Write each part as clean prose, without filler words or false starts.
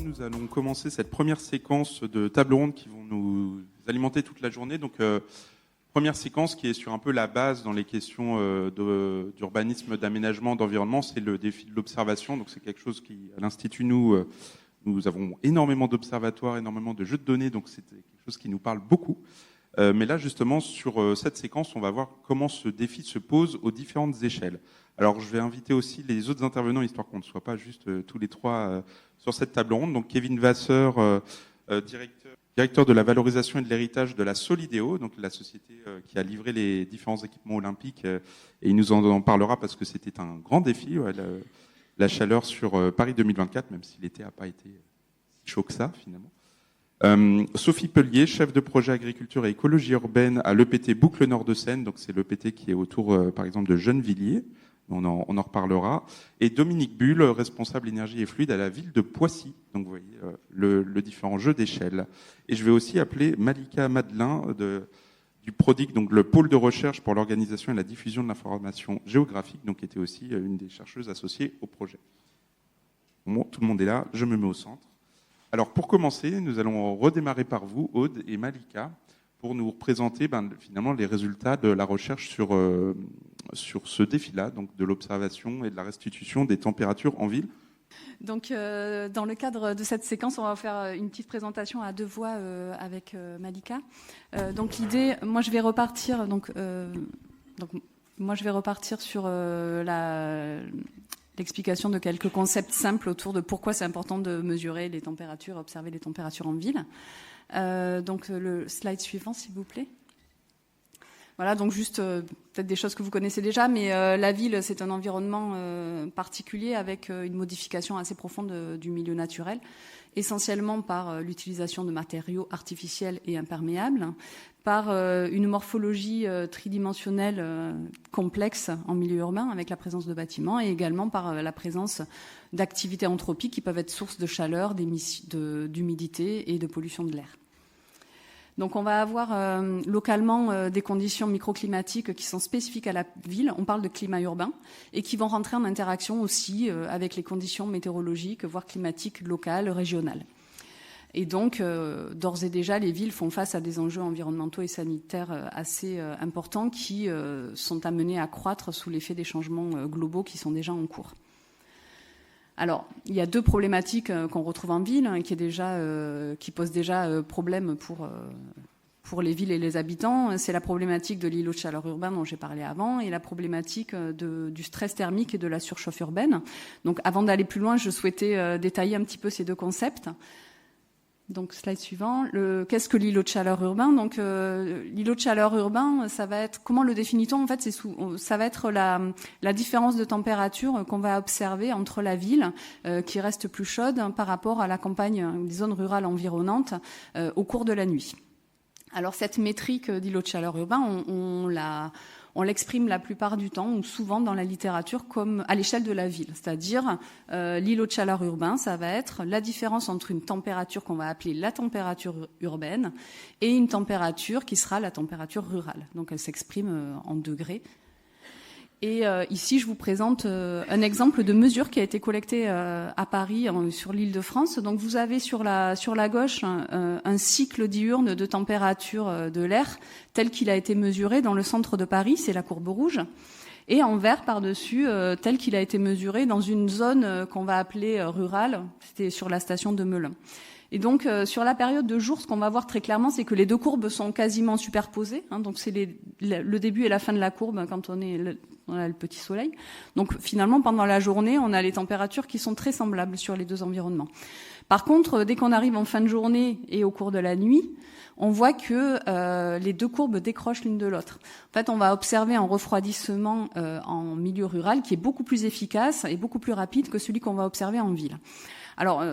nous allons commencer cette première séquence de tables rondes qui vont nous alimenter toute la journée. Donc, première séquence qui est sur un peu la base dans les questions d'urbanisme, d'aménagement, d'environnement, c'est le défi de l'observation. Donc, c'est quelque chose qui, à l'Institut, nous avons énormément d'observatoires, énormément de jeux de données, donc c'est quelque chose qui nous parle beaucoup. Mais là, justement, sur cette séquence, on va voir comment ce défi se pose aux différentes échelles. Alors, je vais inviter aussi les autres intervenants, histoire qu'on ne soit pas juste tous les trois sur cette table ronde. Donc, Kevin Vasseur, directeur de la valorisation et de l'héritage de la Solidéo, donc la société qui a livré les différents équipements olympiques. Et il nous en parlera parce que c'était un grand défi, la chaleur sur Paris 2024, même si l'été n'a pas été si chaud que ça, finalement. Sophie Pellier, chef de projet agriculture et écologie urbaine à l'EPT Boucle Nord de Seine, donc c'est l'EPT qui est autour, par exemple, de Gennevilliers, on en reparlera, et Dominique Bull, responsable énergie et fluide à la ville de Poissy, donc vous voyez le différent jeu d'échelle. Et je vais aussi appeler Malika Madelin du PRODIC, donc le pôle de recherche pour l'organisation et la diffusion de l'information géographique, donc qui était aussi une des chercheuses associées au projet. Bon, tout le monde est là, je me mets au centre. Alors, pour commencer, nous allons redémarrer par vous, Aude et Malika, pour nous présenter finalement les résultats de la recherche sur ce défi-là, donc de l'observation et de la restitution des températures en ville. Donc, dans le cadre de cette séquence, on va faire une petite présentation à deux voix avec Malika. Donc, l'idée, moi, je vais repartir. Moi, je vais repartir sur l'explication de quelques concepts simples autour de pourquoi c'est important de mesurer les températures, observer les températures en ville. Donc le slide suivant, s'il vous plaît. Voilà, donc juste peut-être des choses que vous connaissez déjà, mais la ville, c'est un environnement particulier avec une modification assez profonde du milieu naturel, essentiellement par l'utilisation de matériaux artificiels et imperméables, par une morphologie tridimensionnelle complexe en milieu urbain avec la présence de bâtiments et également par la présence d'activités anthropiques qui peuvent être source de chaleur, d'humidité et de pollution de l'air. Donc on va avoir localement des conditions microclimatiques qui sont spécifiques à la ville, on parle de climat urbain, et qui vont rentrer en interaction aussi avec les conditions météorologiques, voire climatiques locales, régionales. Et donc, d'ores et déjà, les villes font face à des enjeux environnementaux et sanitaires assez importants qui sont amenés à croître sous l'effet des changements globaux qui sont déjà en cours. Alors, il y a deux problématiques qu'on retrouve en ville, qui posent déjà problème pour les villes et les habitants. C'est la problématique de l'îlot de chaleur urbain dont j'ai parlé avant et la problématique du stress thermique et de la surchauffe urbaine. Donc, avant d'aller plus loin, je souhaitais détailler un petit peu ces deux concepts. Donc, slide suivant. Qu'est-ce que l'îlot de chaleur urbain ? Donc, l'îlot de chaleur urbain, ça va être, comment le définit-on ? En fait, ça va être la différence de température qu'on va observer entre la ville, qui reste plus chaude, par rapport à la campagne, les zones rurales environnantes, au cours de la nuit. Alors, cette métrique d'îlot de chaleur urbain, on l'exprime la plupart du temps ou souvent dans la littérature comme à l'échelle de la ville. C'est-à-dire, l'îlot de chaleur urbain, ça va être la différence entre une température qu'on va appeler la température urbaine et une température qui sera la température rurale. Donc, elle s'exprime en degrés. Et ici, je vous présente un exemple de mesure qui a été collecté à Paris, sur l'Île-de-France. Donc, vous avez sur la gauche un cycle diurne de température de l'air tel qu'il a été mesuré dans le centre de Paris, c'est la courbe rouge. Et en vert par-dessus, tel qu'il a été mesuré dans une zone qu'on va appeler rurale, c'était sur la station de Melun. Et donc, sur la période de jour, ce qu'on va voir très clairement, c'est que les deux courbes sont quasiment superposées. Donc, c'est le début et la fin de la courbe quand on a le petit soleil. Donc, finalement, pendant la journée, on a les températures qui sont très semblables sur les deux environnements. Par contre, dès qu'on arrive en fin de journée et au cours de la nuit, on voit que les deux courbes décrochent l'une de l'autre. En fait, on va observer un refroidissement en milieu rural qui est beaucoup plus efficace et beaucoup plus rapide que celui qu'on va observer en ville. Alors,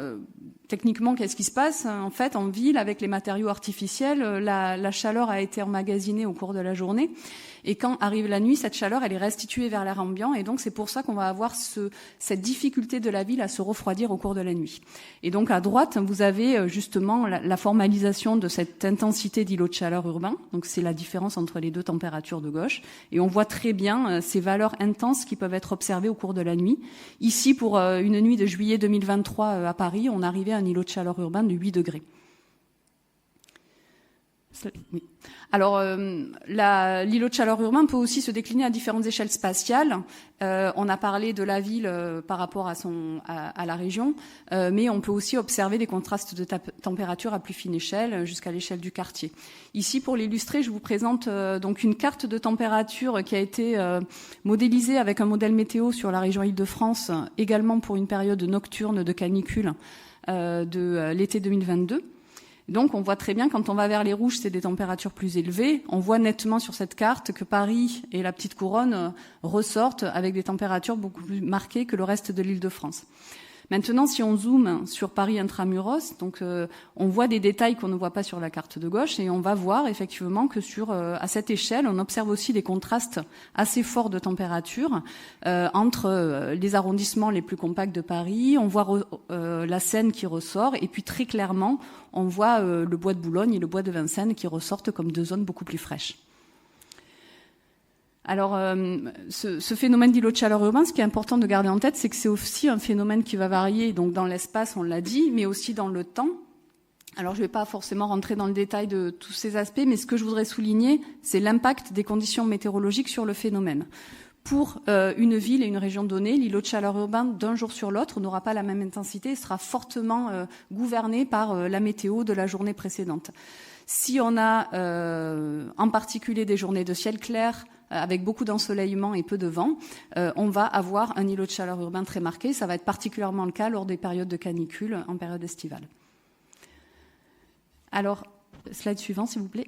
techniquement, qu'est-ce qui se passe ? En fait, en ville, avec les matériaux artificiels, la chaleur a été emmagasinée au cours de la journée. Et quand arrive la nuit, cette chaleur, elle est restituée vers l'air ambiant. Et donc, c'est pour ça qu'on va avoir cette difficulté de la ville à se refroidir au cours de la nuit. Et donc, à droite, vous avez justement la formalisation de cette intensité d'îlot de chaleur urbain. Donc, c'est la différence entre les deux températures de gauche. Et on voit très bien ces valeurs intenses qui peuvent être observées au cours de la nuit. Ici, pour une nuit de juillet 2023 à Paris, on arrivait à un îlot de chaleur urbain de 8 degrés. Oui. Alors, l'îlot de chaleur urbain peut aussi se décliner à différentes échelles spatiales. On a parlé de la ville par rapport à la région, mais on peut aussi observer des contrastes de température à plus fine échelle, jusqu'à l'échelle du quartier. Ici, pour l'illustrer, je vous présente donc une carte de température qui a été modélisée avec un modèle météo sur la région Île-de-France, également pour une période nocturne de canicule de l'été 2022. Donc, on voit très bien, quand on va vers les rouges, c'est des températures plus élevées. On voit nettement sur cette carte que Paris et la Petite Couronne ressortent avec des températures beaucoup plus marquées que le reste de l'Île-de-France. Maintenant, si on zoome sur Paris intramuros, donc on voit des détails qu'on ne voit pas sur la carte de gauche, et on va voir effectivement que à cette échelle, on observe aussi des contrastes assez forts de température entre les arrondissements les plus compacts de Paris. On voit la Seine qui ressort, et puis très clairement, on voit le bois de Boulogne et le bois de Vincennes qui ressortent comme deux zones beaucoup plus fraîches. Alors, ce phénomène d'îlot de chaleur urbain, ce qui est important de garder en tête, c'est que c'est aussi un phénomène qui va varier donc dans l'espace, on l'a dit, mais aussi dans le temps. Alors, je ne vais pas forcément rentrer dans le détail de tous ces aspects, mais ce que je voudrais souligner, c'est l'impact des conditions météorologiques sur le phénomène. Pour une ville et une région donnée, l'îlot de chaleur urbain, d'un jour sur l'autre, n'aura pas la même intensité et sera fortement gouverné par la météo de la journée précédente. Si on a en particulier des journées de ciel clair, avec beaucoup d'ensoleillement et peu de vent, on va avoir un îlot de chaleur urbain très marqué. Ça va être particulièrement le cas lors des périodes de canicule en période estivale. Alors, slide suivant, s'il vous plaît.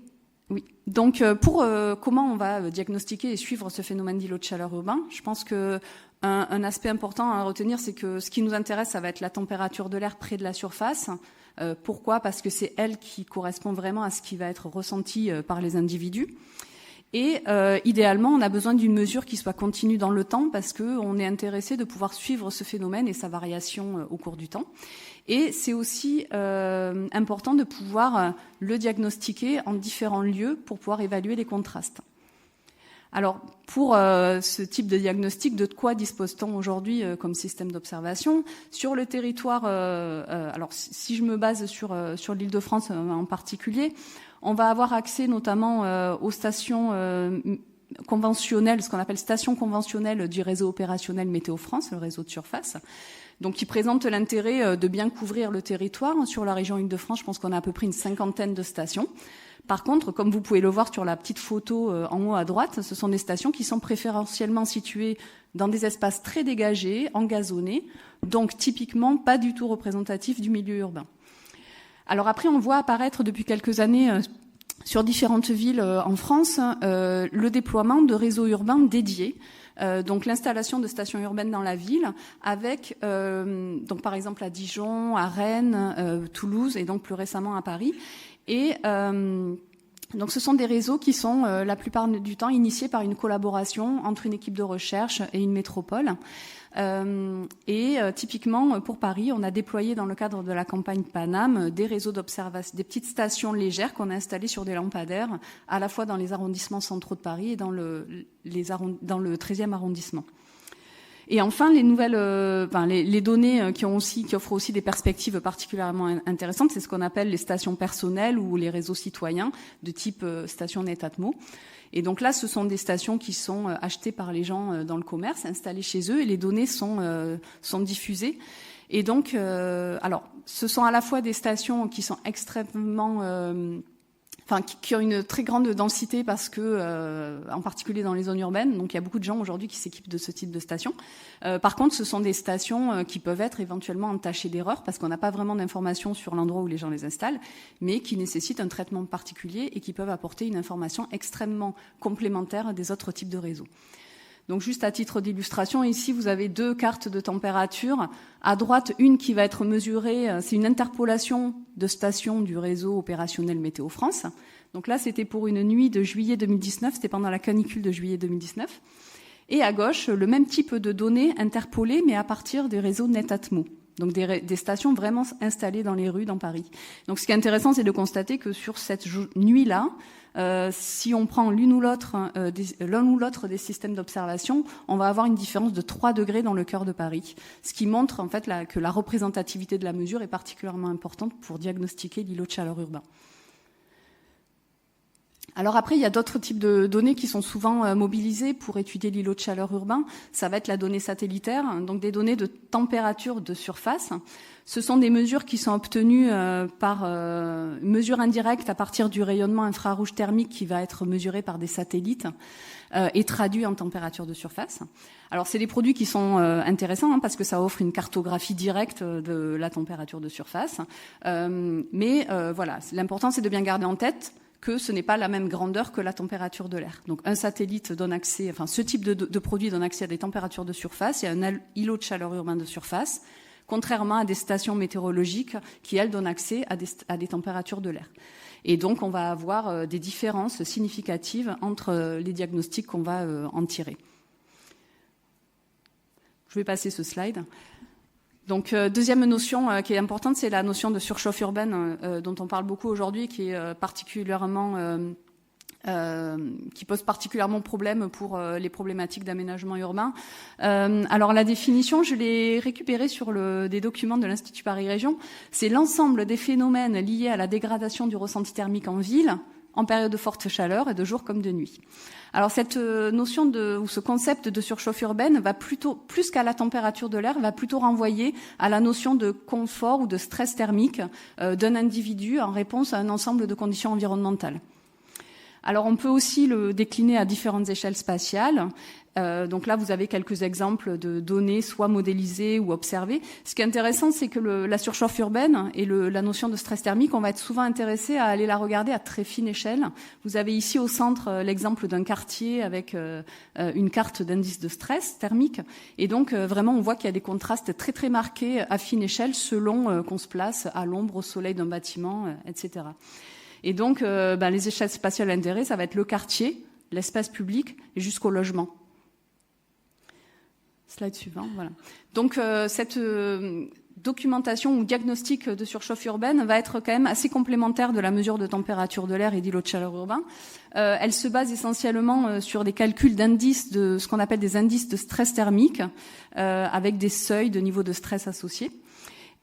Oui. Donc, pour comment on va diagnostiquer et suivre ce phénomène d'îlot de chaleur urbain, je pense que un aspect important à retenir, c'est que ce qui nous intéresse, ça va être la température de l'air près de la surface. Pourquoi ? Parce que c'est elle qui correspond vraiment à ce qui va être ressenti par les individus. Et idéalement, on a besoin d'une mesure qui soit continue dans le temps parce qu'on est intéressé de pouvoir suivre ce phénomène et sa variation au cours du temps. Et c'est aussi important de pouvoir le diagnostiquer en différents lieux pour pouvoir évaluer les contrastes. Alors, pour ce type de diagnostic, de quoi dispose-t-on aujourd'hui comme système d'observation ? Sur le territoire, alors si je me base sur l'Île-de-France en particulier, on va avoir accès notamment aux stations conventionnelles, ce qu'on appelle stations conventionnelles du réseau opérationnel Météo France, le réseau de surface, donc qui présente l'intérêt de bien couvrir le territoire. Sur la région Île-de-France, je pense qu'on a à peu près une 50aine de stations. Par contre, comme vous pouvez le voir sur la petite photo en haut à droite, ce sont des stations qui sont préférentiellement situées dans des espaces très dégagés, engazonnés, donc typiquement pas du tout représentatifs du milieu urbain. Alors après, on voit apparaître depuis quelques années sur différentes villes en France le déploiement de réseaux urbains dédiés. Donc l'installation de stations urbaines dans la ville avec, donc par exemple à Dijon, à Rennes, Toulouse et donc plus récemment à Paris. Et donc ce sont des réseaux qui sont la plupart du temps initiés par une collaboration entre une équipe de recherche et une métropole. Typiquement pour Paris, on a déployé dans le cadre de la campagne Paname des réseaux d'observation, des petites stations légères qu'on a installées sur des lampadaires, à la fois dans les arrondissements centraux de Paris et dans le 13e arrondissement. Et enfin, les nouvelles, les données qui offrent aussi des perspectives particulièrement intéressantes, c'est ce qu'on appelle les stations personnelles ou les réseaux citoyens de type station Netatmo. Et donc là, ce sont des stations qui sont achetées par les gens dans le commerce, installées chez eux, et les données sont diffusées. Et donc, alors, ce sont à la fois des stations qui sont extrêmement qui ont une très grande densité parce que, en particulier dans les zones urbaines, donc il y a beaucoup de gens aujourd'hui qui s'équipent de ce type de stations. Par contre, ce sont des stations qui peuvent être éventuellement entachées d'erreurs parce qu'on n'a pas vraiment d'informations sur l'endroit où les gens les installent, mais qui nécessitent un traitement particulier et qui peuvent apporter une information extrêmement complémentaire des autres types de réseaux. Donc juste à titre d'illustration, ici vous avez 2 cartes de température. À droite, une qui va être mesurée, c'est une interpolation de stations du réseau opérationnel Météo France. Donc là, c'était pour une nuit de juillet 2019, c'était pendant la canicule de juillet 2019. Et à gauche, le même type de données interpolées, mais à partir des réseaux Netatmo. Donc des stations vraiment installées dans les rues dans Paris. Donc ce qui est intéressant, c'est de constater que sur cette nuit-là, si on prend l'un ou l'autre des systèmes d'observation, on va avoir une différence de 3 degrés dans le cœur de Paris, ce qui montre en fait que la représentativité de la mesure est particulièrement importante pour diagnostiquer l'îlot de chaleur urbain. Alors après, il y a d'autres types de données qui sont souvent mobilisées pour étudier l'îlot de chaleur urbain. Ça va être la donnée satellitaire, donc des données de température de surface. Ce sont des mesures qui sont obtenues par mesure indirecte à partir du rayonnement infrarouge thermique qui va être mesuré par des satellites et traduit en température de surface. Alors c'est des produits qui sont intéressants parce que ça offre une cartographie directe de la température de surface. Mais voilà, l'important c'est de bien garder en tête que ce n'est pas la même grandeur que la température de l'air. Donc un satellite donne accès, enfin ce type de produit donne accès à des températures de surface et à un îlot de chaleur urbain de surface, contrairement à des stations météorologiques qui, elles, donnent accès à des températures de l'air. Et donc on va avoir des différences significatives entre les diagnostics qu'on va en tirer. Je vais passer ce slide. Donc deuxième notion qui est importante, c'est la notion de surchauffe urbaine dont on parle beaucoup aujourd'hui, qui est qui pose particulièrement problème pour les problématiques d'aménagement urbain. Alors la définition, je l'ai récupérée sur des documents de l'Institut Paris Région. C'est l'ensemble des phénomènes liés à la dégradation du ressenti thermique en ville, en période de forte chaleur et de jour comme de nuit. Alors cette notion ou ce concept de surchauffe urbaine va plutôt, plus qu'à la température de l'air, va plutôt renvoyer à la notion de confort ou de stress thermique d'un individu en réponse à un ensemble de conditions environnementales. Alors on peut aussi le décliner à différentes échelles spatiales. Donc là, vous avez quelques exemples de données, soit modélisées ou observées. Ce qui est intéressant, c'est que la surchauffe urbaine et la notion de stress thermique, on va être souvent intéressé à aller la regarder à très fine échelle. Vous avez ici au centre l'exemple d'un quartier avec une carte d'indice de stress thermique. Et donc, vraiment, on voit qu'il y a des contrastes très, très marqués à fine échelle selon qu'on se place à l'ombre, au soleil d'un bâtiment, etc. Et donc, les échelles spatiales d'intérêt, ça va être le quartier, l'espace public et jusqu'au logement. Slide suivant, voilà. Donc cette documentation ou diagnostic de surchauffe urbaine va être quand même assez complémentaire de la mesure de température de l'air et d'îlot de chaleur urbain. Elle se base essentiellement sur des calculs d'indices de ce qu'on appelle des indices de stress thermique, avec des seuils de niveau de stress associés.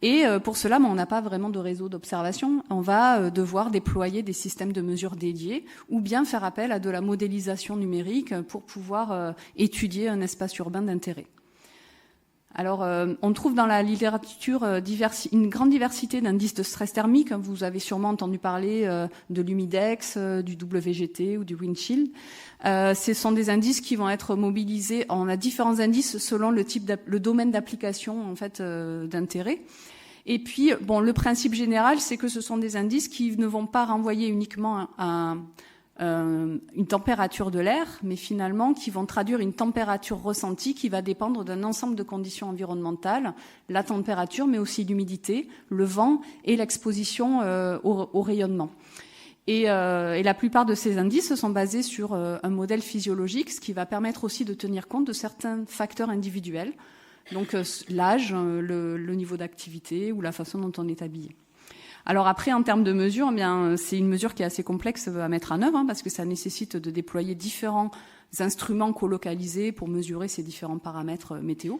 Et pour cela, on n'a pas vraiment de réseau d'observation. On va devoir déployer des systèmes de mesure dédiés ou bien faire appel à de la modélisation numérique pour pouvoir étudier un espace urbain d'intérêt. Alors, on trouve dans la littérature une grande diversité d'indices de stress thermique. Vous avez sûrement entendu parler de l'humidex, du WGT ou du Windshield. Ce sont des indices qui vont être mobilisés. On a différents indices selon le domaine d'application en fait d'intérêt. Et puis, le principe général, c'est que ce sont des indices qui ne vont pas renvoyer uniquement à une température de l'air, mais finalement qui vont traduire une température ressentie qui va dépendre d'un ensemble de conditions environnementales, la température, mais aussi l'humidité, le vent et l'exposition au rayonnement. Et la plupart de ces indices sont basés sur un modèle physiologique, ce qui va permettre aussi de tenir compte de certains facteurs individuels, donc l'âge, le niveau d'activité ou la façon dont on est habillé. Alors après, en termes de mesure, eh bien, c'est une mesure qui est assez complexe à mettre en œuvre, parce que ça nécessite de déployer différents instruments colocalisés pour mesurer ces différents paramètres météo.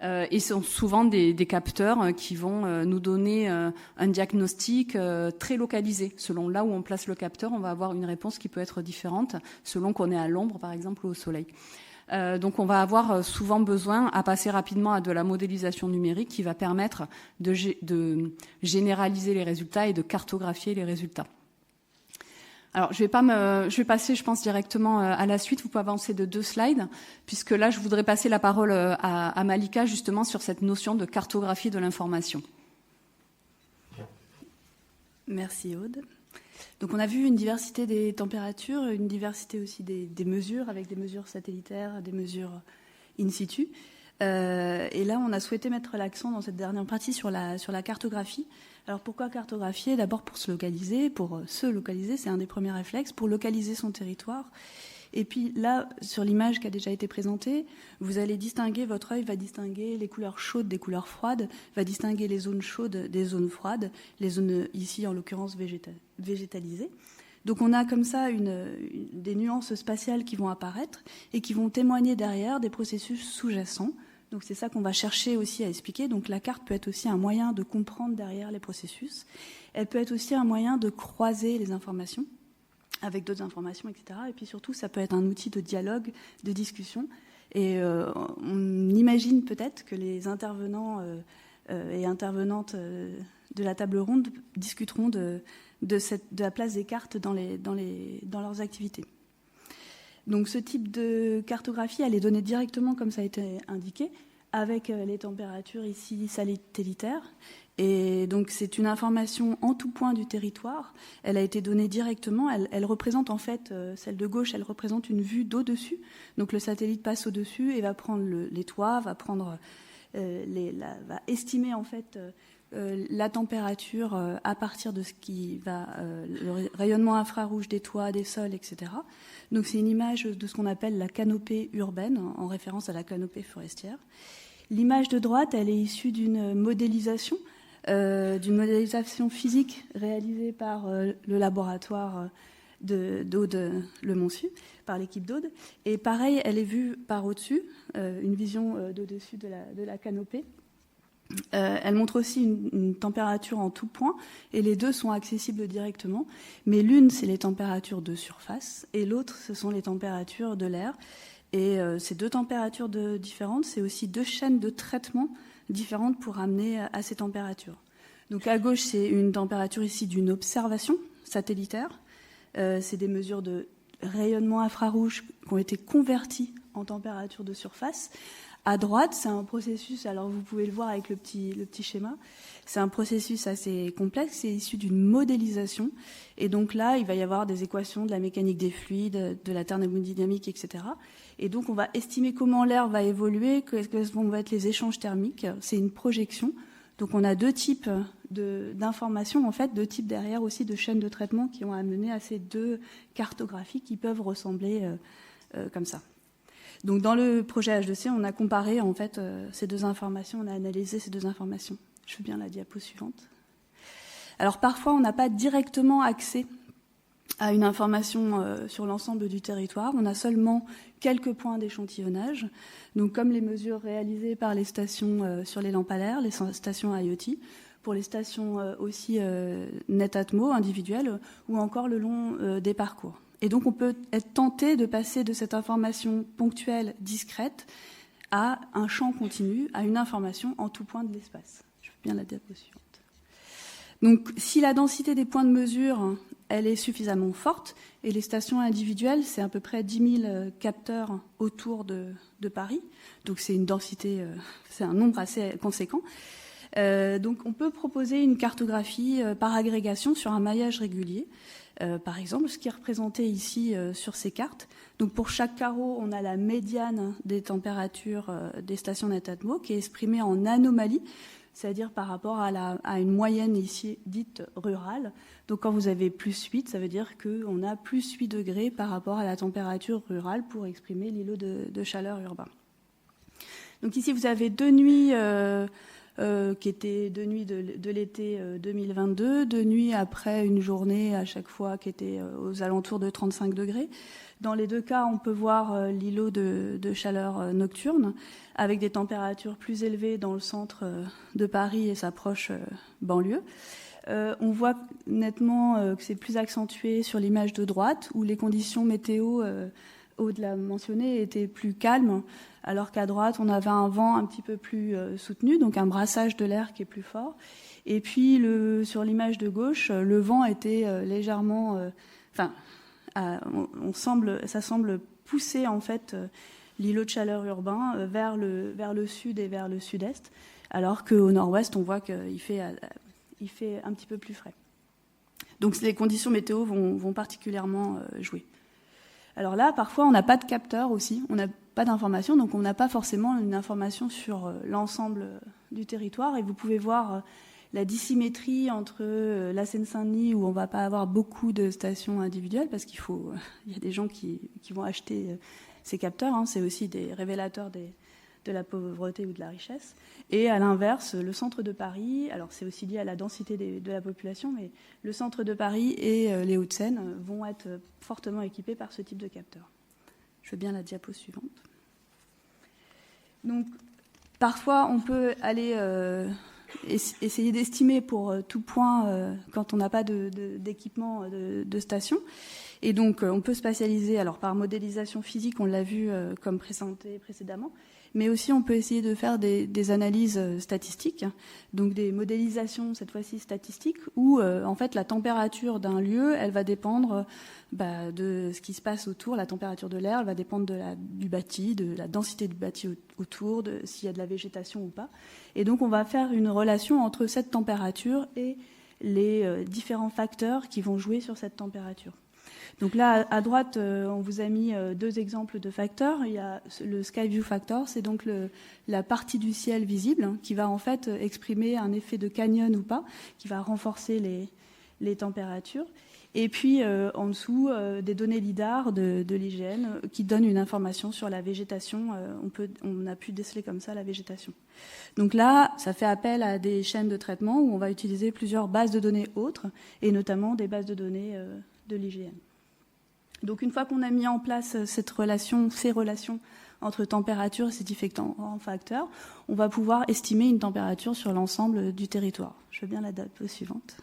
Et ce sont souvent des capteurs qui vont nous donner un diagnostic très localisé. Selon là où on place le capteur, on va avoir une réponse qui peut être différente selon qu'on est à l'ombre, par exemple, ou au soleil. Donc on va avoir souvent besoin à passer rapidement à de la modélisation numérique qui va permettre de généraliser les résultats et de cartographier les résultats. Alors je vais passer, je pense, directement à la suite. Vous pouvez avancer de 2 slides, puisque là je voudrais passer la parole à Malika justement sur cette notion de cartographie de l'information. Merci Aude. Donc on a vu une diversité des températures, une diversité aussi des mesures, avec des mesures satellitaires, des mesures in situ. Et là, on a souhaité mettre l'accent dans cette dernière partie sur la cartographie. Alors pourquoi cartographier? D'abord pour se localiser, c'est un des premiers réflexes, pour localiser son territoire. Et puis là, sur l'image qui a déjà été présentée, vous allez distinguer, votre œil va distinguer les couleurs chaudes des couleurs froides, va distinguer les zones chaudes des zones froides, les zones ici en l'occurrence végétalisées. Donc on a comme ça des nuances spatiales qui vont apparaître et qui vont témoigner derrière des processus sous-jacents. Donc c'est ça qu'on va chercher aussi à expliquer. Donc la carte peut être aussi un moyen de comprendre derrière les processus. Elle peut être aussi un moyen de croiser les informations avec d'autres informations, etc. Et puis surtout, ça peut être un outil de dialogue, de discussion. Et on imagine peut-être que les intervenants et intervenantes de la table ronde discuteront de la place des cartes dans leurs activités. Donc ce type de cartographie, elle est donnée directement, comme ça a été indiqué, avec les températures ici satellitaires. Et donc c'est une information en tout point du territoire. Elle a été donnée directement. Elle représente en fait, celle de gauche, elle représente une vue d'au-dessus. Donc le satellite passe au-dessus et va prendre les toits, va estimer en fait la température à partir de ce qui va le rayonnement infrarouge des toits, des sols, etc. Donc c'est une image de ce qu'on appelle la canopée urbaine, en référence à la canopée forestière. L'image de droite, elle est issue d'une modélisation physique réalisée par le laboratoire d'Aude Le Monsu, par l'équipe d'Aude. Et pareil, elle est vue par au-dessus, une vision d'au-dessus de la canopée. Elle montre aussi une température en tout point, et les deux sont accessibles directement. Mais l'une, c'est les températures de surface, et l'autre, ce sont les températures de l'air. Et ces deux températures différentes, c'est aussi deux chaînes de traitement différentes pour amener à ces températures. Donc à gauche, c'est une température ici d'une observation satellitaire. C'est des mesures de rayonnement infrarouge qui ont été converties en température de surface. À droite, c'est un processus, alors vous pouvez le voir avec le petit schéma, c'est un processus assez complexe, c'est issu d'une modélisation. Et donc là, il va y avoir des équations de la mécanique des fluides, de la thermodynamique, etc. Et donc on va estimer comment l'air va évoluer, quels vont être les échanges thermiques. C'est une projection. Donc on a deux types d'informations, en fait, deux types derrière aussi de chaînes de traitement qui ont amené à ces deux cartographies qui peuvent ressembler comme ça. Donc dans le projet H2C, on a comparé en fait ces deux informations, on a analysé ces deux informations. Je veux bien la diapo suivante. Alors parfois, on n'a pas directement accès à une information sur l'ensemble du territoire. On a seulement quelques points d'échantillonnage. Donc comme les mesures réalisées par les stations sur les lampadaires, les stations IoT, pour les stations aussi Netatmo individuelles, ou encore le long des parcours. Et donc, on peut être tenté de passer de cette information ponctuelle, discrète, à un champ continu, à une information en tout point de l'espace. Je veux bien la diapo suivante. Donc, si la densité des points de mesure, elle est suffisamment forte, et les stations individuelles, c'est à peu près 10 000 capteurs autour de Paris, donc c'est une densité, c'est un nombre assez conséquent. Donc, on peut proposer une cartographie par agrégation sur un maillage régulier. Par exemple, ce qui est représenté ici sur ces cartes. Donc pour chaque carreau, on a la médiane des températures des stations Netatmo qui est exprimée en anomalie, c'est-à-dire par rapport à une moyenne ici dite rurale. Donc quand vous avez plus 8, ça veut dire qu'on a plus 8 degrés par rapport à la température rurale pour exprimer l'îlot de chaleur urbain. Donc ici, vous avez deux nuits qui étaient 2 nuits de l'été 2022, 2 nuits après une journée à chaque fois qui était aux alentours de 35 degrés. Dans les deux cas, on peut voir l'îlot de chaleur nocturne avec des températures plus élevées dans le centre de Paris et sa proche banlieue. On voit nettement que c'est plus accentué sur l'image de droite où les conditions météo, Aude l'a mentionné, étaient plus calmes, alors qu'à droite, on avait un vent un petit peu plus soutenu, donc un brassage de l'air qui est plus fort. Et puis, sur l'image de gauche, le vent était légèrement... ça semble pousser, en fait, l'îlot de chaleur urbain vers le sud et vers le sud-est, alors qu'au nord-ouest, on voit qu'il fait un petit peu plus frais. Donc les conditions météo vont particulièrement jouer. Alors là, parfois, on n'a pas de capteur aussi, on n'a pas d'information, donc on n'a pas forcément une information sur l'ensemble du territoire. Et vous pouvez voir la dissymétrie entre la Seine-Saint-Denis, où on ne va pas avoir beaucoup de stations individuelles, parce il y a des gens qui vont acheter ces capteurs, hein, c'est aussi des révélateurs de la pauvreté ou de la richesse. Et à l'inverse, le centre de Paris, alors c'est aussi lié à la densité de la population, mais le centre de Paris et les Hauts-de-Seine vont être fortement équipés par ce type de capteur. Je veux bien la diapo suivante. Donc, parfois, on peut aller essayer d'estimer pour tout point quand on n'a pas d'équipement de station. Et donc, on peut spatialiser alors par modélisation physique, on l'a vu comme présenté précédemment, mais aussi on peut essayer de faire des analyses statistiques, donc des modélisations cette fois-ci statistiques, où en fait la température d'un lieu, elle va dépendre de ce qui se passe autour, la température de l'air, elle va dépendre du bâti, de la densité du bâti autour, de s'il y a de la végétation ou pas. Et donc on va faire une relation entre cette température et les différents facteurs qui vont jouer sur cette température. Donc là, à droite, on vous a mis 2 exemples de facteurs. Il y a le Sky View Factor, c'est donc la partie du ciel visible qui va en fait exprimer un effet de canyon ou pas, qui va renforcer les températures. Et puis en dessous, des données LIDAR de l'IGN qui donnent une information sur la végétation. On a pu déceler comme ça la végétation. Donc là, ça fait appel à des chaînes de traitement où on va utiliser plusieurs bases de données autres, et notamment des bases de données de l'IGN. Donc une fois qu'on a mis en place ces relations entre température et ces différents facteurs, on va pouvoir estimer une température sur l'ensemble du territoire. Je veux bien la diapo suivante.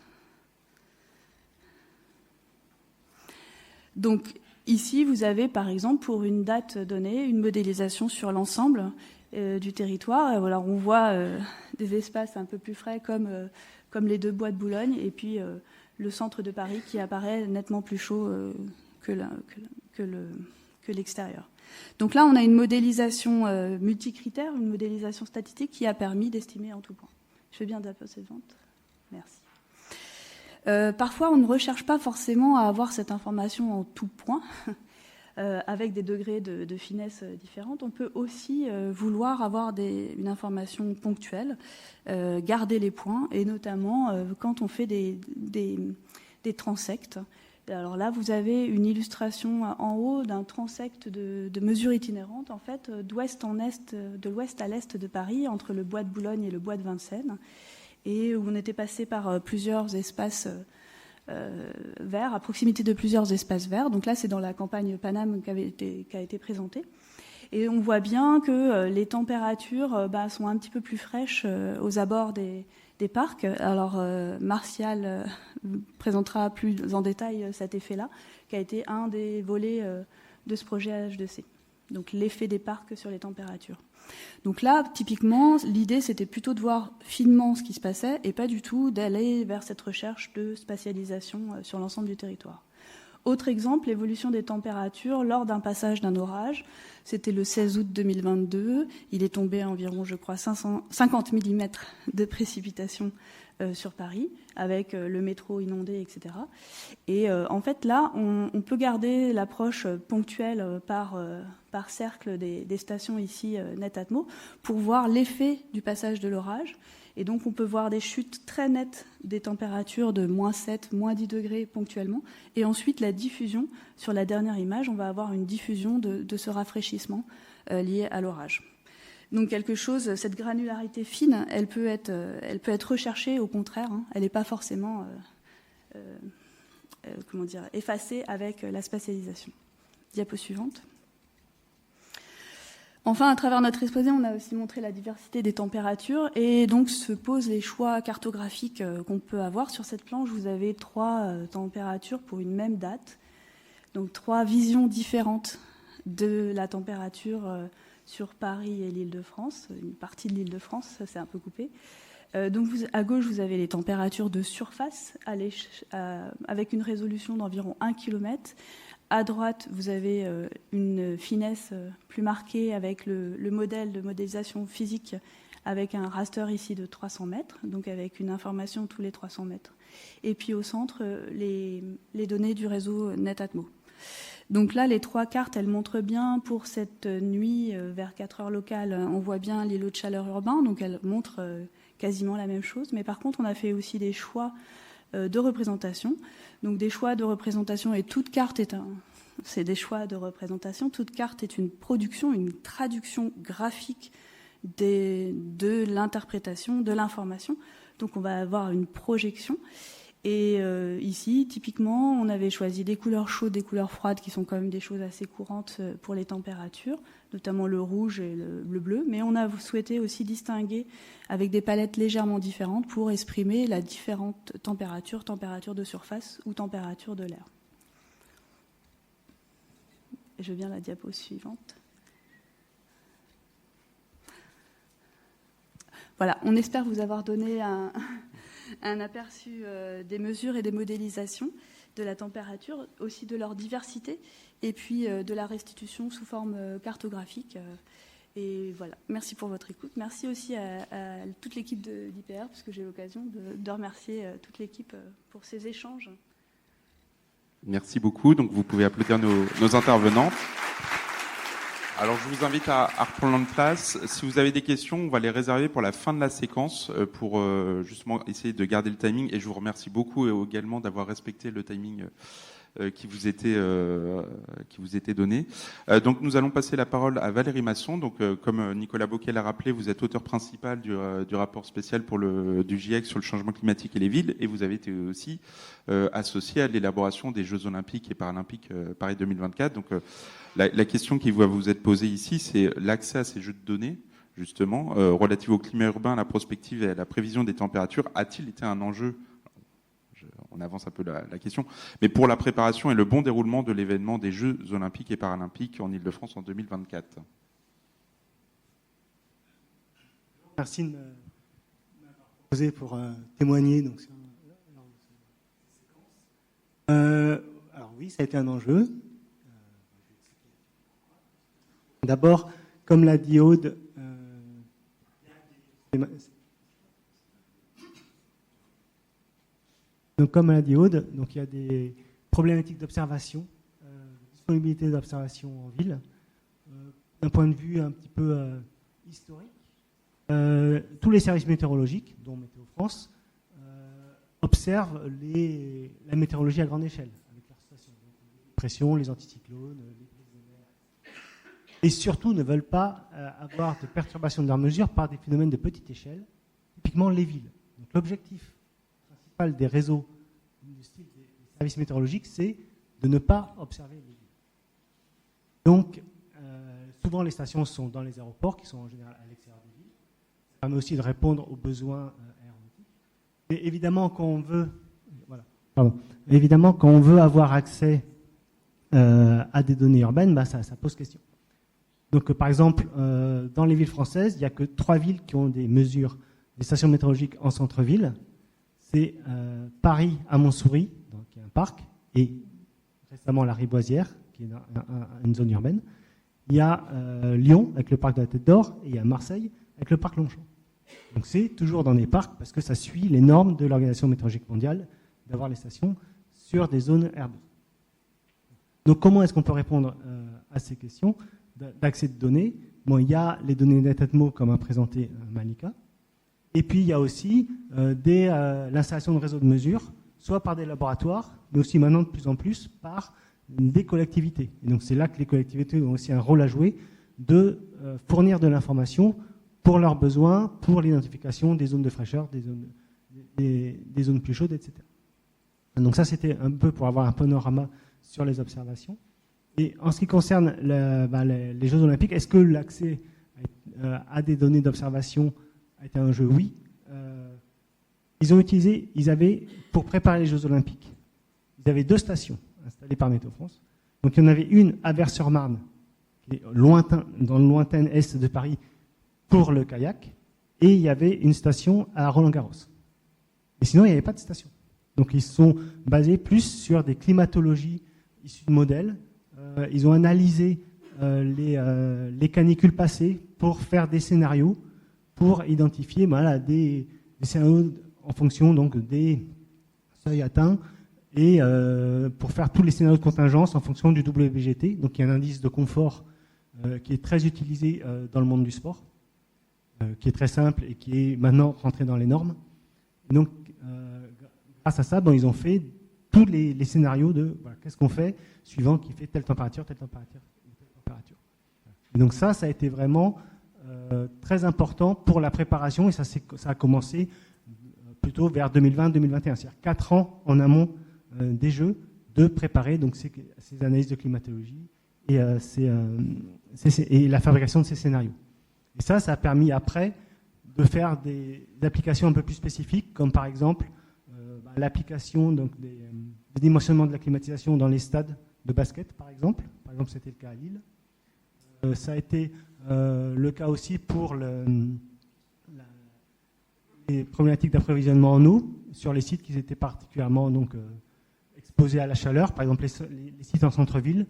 Donc ici, vous avez par exemple pour une date donnée, une modélisation sur l'ensemble du territoire. Alors on voit des espaces un peu plus frais comme les 2 bois de Boulogne, et puis le centre de Paris qui apparaît nettement plus chaud que l'extérieur. Donc là, on a une modélisation multicritère, une modélisation statistique qui a permis d'estimer en tout point. Je fais bien de la suivante. Merci. Parfois, on ne recherche pas forcément à avoir cette information en tout point, avec des degrés de finesse différentes. On peut aussi vouloir avoir une information ponctuelle, garder les points, et notamment quand on fait des transects. Alors là, vous avez une illustration en haut d'un transect de mesure itinérante, en fait, d'ouest en est, de l'ouest à l'est de Paris, entre le bois de Boulogne et le bois de Vincennes, et où on était passé par plusieurs espaces verts, à proximité de plusieurs espaces verts. Donc là, c'est dans la campagne Paname qui a été présentée. Et on voit bien que les températures sont un petit peu plus fraîches aux abords des parcs. Alors, Martial présentera plus en détail cet effet-là, qui a été un des volets de ce projet H2C. Donc, l'effet des parcs sur les températures. Donc là, typiquement, l'idée, c'était plutôt de voir finement ce qui se passait et pas du tout d'aller vers cette recherche de spatialisation sur l'ensemble du territoire. Autre exemple, l'évolution des températures lors d'un passage d'un orage. C'était le 16 août 2022. Il est tombé environ, je crois, 50 mm de précipitations sur Paris, avec le métro inondé, etc. Et en fait, là, on peut garder l'approche ponctuelle par cercle des stations ici Netatmo pour voir l'effet du passage de l'orage. Et donc, on peut voir des chutes très nettes des températures de -7, -10 degrés ponctuellement. Et ensuite, la diffusion. Sur la dernière image, on va avoir une diffusion de ce rafraîchissement lié à l'orage. Donc, cette granularité fine, elle peut être recherchée, au contraire. Elle n'est pas forcément effacée avec la spatialisation. Diapo suivante. Enfin, à travers notre exposé, on a aussi montré la diversité des températures et donc se posent les choix cartographiques qu'on peut avoir. Sur cette planche, vous avez 3 températures pour une même date, donc 3 visions différentes de la température sur Paris et l'Île-de-France, une partie de l'Île-de-France, ça c'est un peu coupé. Donc à gauche, vous avez les températures de surface avec une résolution d'environ 1 km. À droite, vous avez une finesse plus marquée avec le modèle de modélisation physique avec un raster ici de 300 mètres, donc avec une information tous les 300 mètres. Et puis au centre, les données du réseau Netatmo. Donc là, les 3 cartes, elles montrent bien pour cette nuit vers 4 heures locales, on voit bien l'îlot de chaleur urbain, donc elles montrent quasiment la même chose. Mais par contre, on a fait aussi des choix de représentation. Donc des choix de représentation, et toute carte c'est des choix de représentation. Toute carte est une production, une traduction graphique de l'interprétation, de l'information. Donc on va avoir une projection. Et ici, typiquement, on avait choisi des couleurs chaudes, des couleurs froides, qui sont quand même des choses assez courantes pour les températures, notamment le rouge et le bleu. Mais on a souhaité aussi distinguer avec des palettes légèrement différentes pour exprimer la différente température, température de surface ou température de l'air. Je viens à la diapo suivante. Voilà, on espère vous avoir donné un aperçu des mesures et des modélisations de la température, aussi de leur diversité, et puis de la restitution sous forme cartographique. Et voilà, merci pour votre écoute. Merci aussi à toute l'équipe d'IPR, puisque j'ai l'occasion de remercier toute l'équipe pour ces échanges. Merci beaucoup. Donc, vous pouvez applaudir nos intervenants. Alors, je vous invite à reprendre place. Si vous avez des questions, on va les réserver pour la fin de la séquence pour justement essayer de garder le timing. Et je vous remercie beaucoup également d'avoir respecté le timing qui vous était donné. Donc, nous allons passer la parole à Valérie Masson. Donc, comme Nicolas Bocquet l'a rappelé, vous êtes auteur principal du rapport spécial du GIEC sur le changement climatique et les villes, et vous avez été aussi associé à l'élaboration des Jeux Olympiques et Paralympiques Paris 2024. Donc, la question qui va vous être posée ici, c'est l'accès à ces jeux de données, justement, relatifs au climat urbain, à la prospective et à la prévision des températures, a-t-il été un enjeu? On avance un peu la question, mais pour la préparation et le bon déroulement de l'événement des Jeux Olympiques et Paralympiques en Île-de-France en 2024. Merci de m'avoir proposé pour témoigner. Donc, alors oui, ça a été un enjeu. D'abord, comme l'a dit Aude, donc il y a des problématiques d'observation, disponibilité d'observation en ville. D'un point de vue un petit peu historique, tous les services météorologiques, dont Météo France, observent la météorologie à grande échelle, avec leurs stations, les pressions, les anticyclones, les prises de mer. Et surtout ne veulent pas avoir de perturbations de leurs mesures par des phénomènes de petite échelle, typiquement les villes. Donc l'objectif principal des réseaux du style des services météorologiques, c'est de ne pas observer les villes. Donc, souvent les stations sont dans les aéroports, qui sont en général à l'extérieur des villes. Ça permet aussi de répondre aux besoins aéronautiques. Mais évidemment, quand on veut avoir accès à des données urbaines, ça pose question. Donc, par exemple, dans les villes françaises, il n'y a que 3 villes qui ont des stations météorologiques en centre-ville. C'est Paris à Montsouris, donc qui est un parc, et récemment la Riboisière, qui est une zone urbaine. Il y a Lyon avec le parc de la Tête d'Or, et il y a Marseille avec le parc Longchamp. Donc c'est toujours dans des parcs parce que ça suit les normes de l'Organisation météorologique mondiale d'avoir les stations sur des zones herbeuses. Donc comment est-ce qu'on peut répondre à ces questions d'accès de données? Bon, il y a les données Netatmo comme a présenté Malika. Et puis, il y a aussi l'installation de réseaux de mesure, soit par des laboratoires, mais aussi maintenant de plus en plus par des collectivités. Et donc, c'est là que les collectivités ont aussi un rôle à jouer de fournir de l'information pour leurs besoins, pour l'identification des zones de fraîcheur, des zones plus chaudes, etc. Donc ça, c'était un peu pour avoir un panorama sur les observations. Et en ce qui concerne les Jeux Olympiques, est-ce que l'accès à des données d'observation a été un jeu? Oui. Ils avaient, pour préparer les Jeux Olympiques, ils avaient 2 stations installées par Météo France. Donc il y en avait une à Vers-sur-Marne, qui est dans le lointain est de Paris, pour le kayak, et il y avait une station à Roland-Garros. Et sinon, il n'y avait pas de station. Donc ils sont basés plus sur des climatologies issues de modèles. Ils ont analysé les canicules passées pour faire des scénarios, pour identifier des scénarios en fonction donc des seuils atteints et pour faire tous les scénarios de contingence en fonction du WBGT. Donc il y a un indice de confort qui est très utilisé dans le monde du sport, qui est très simple et qui est maintenant rentré dans les normes. Et donc grâce à ça, ils ont fait tous les scénarios de qu'est-ce qu'on fait suivant qui fait telle température, telle température, telle température. Et donc ça a été vraiment très important pour la préparation et ça a commencé plutôt vers 2020-2021, c'est-à-dire 4 ans en amont des Jeux, de préparer donc ces analyses de climatologie et la fabrication de ces scénarios. Et ça a permis après de faire des applications un peu plus spécifiques, comme par exemple l'application donc des dimensionnements de la climatisation dans les stades de basket, par exemple. Par exemple, c'était le cas à Lille. Ça a été le cas aussi pour les problématiques d'approvisionnement en eau sur les sites qui étaient particulièrement exposés à la chaleur. Par exemple, les sites en centre-ville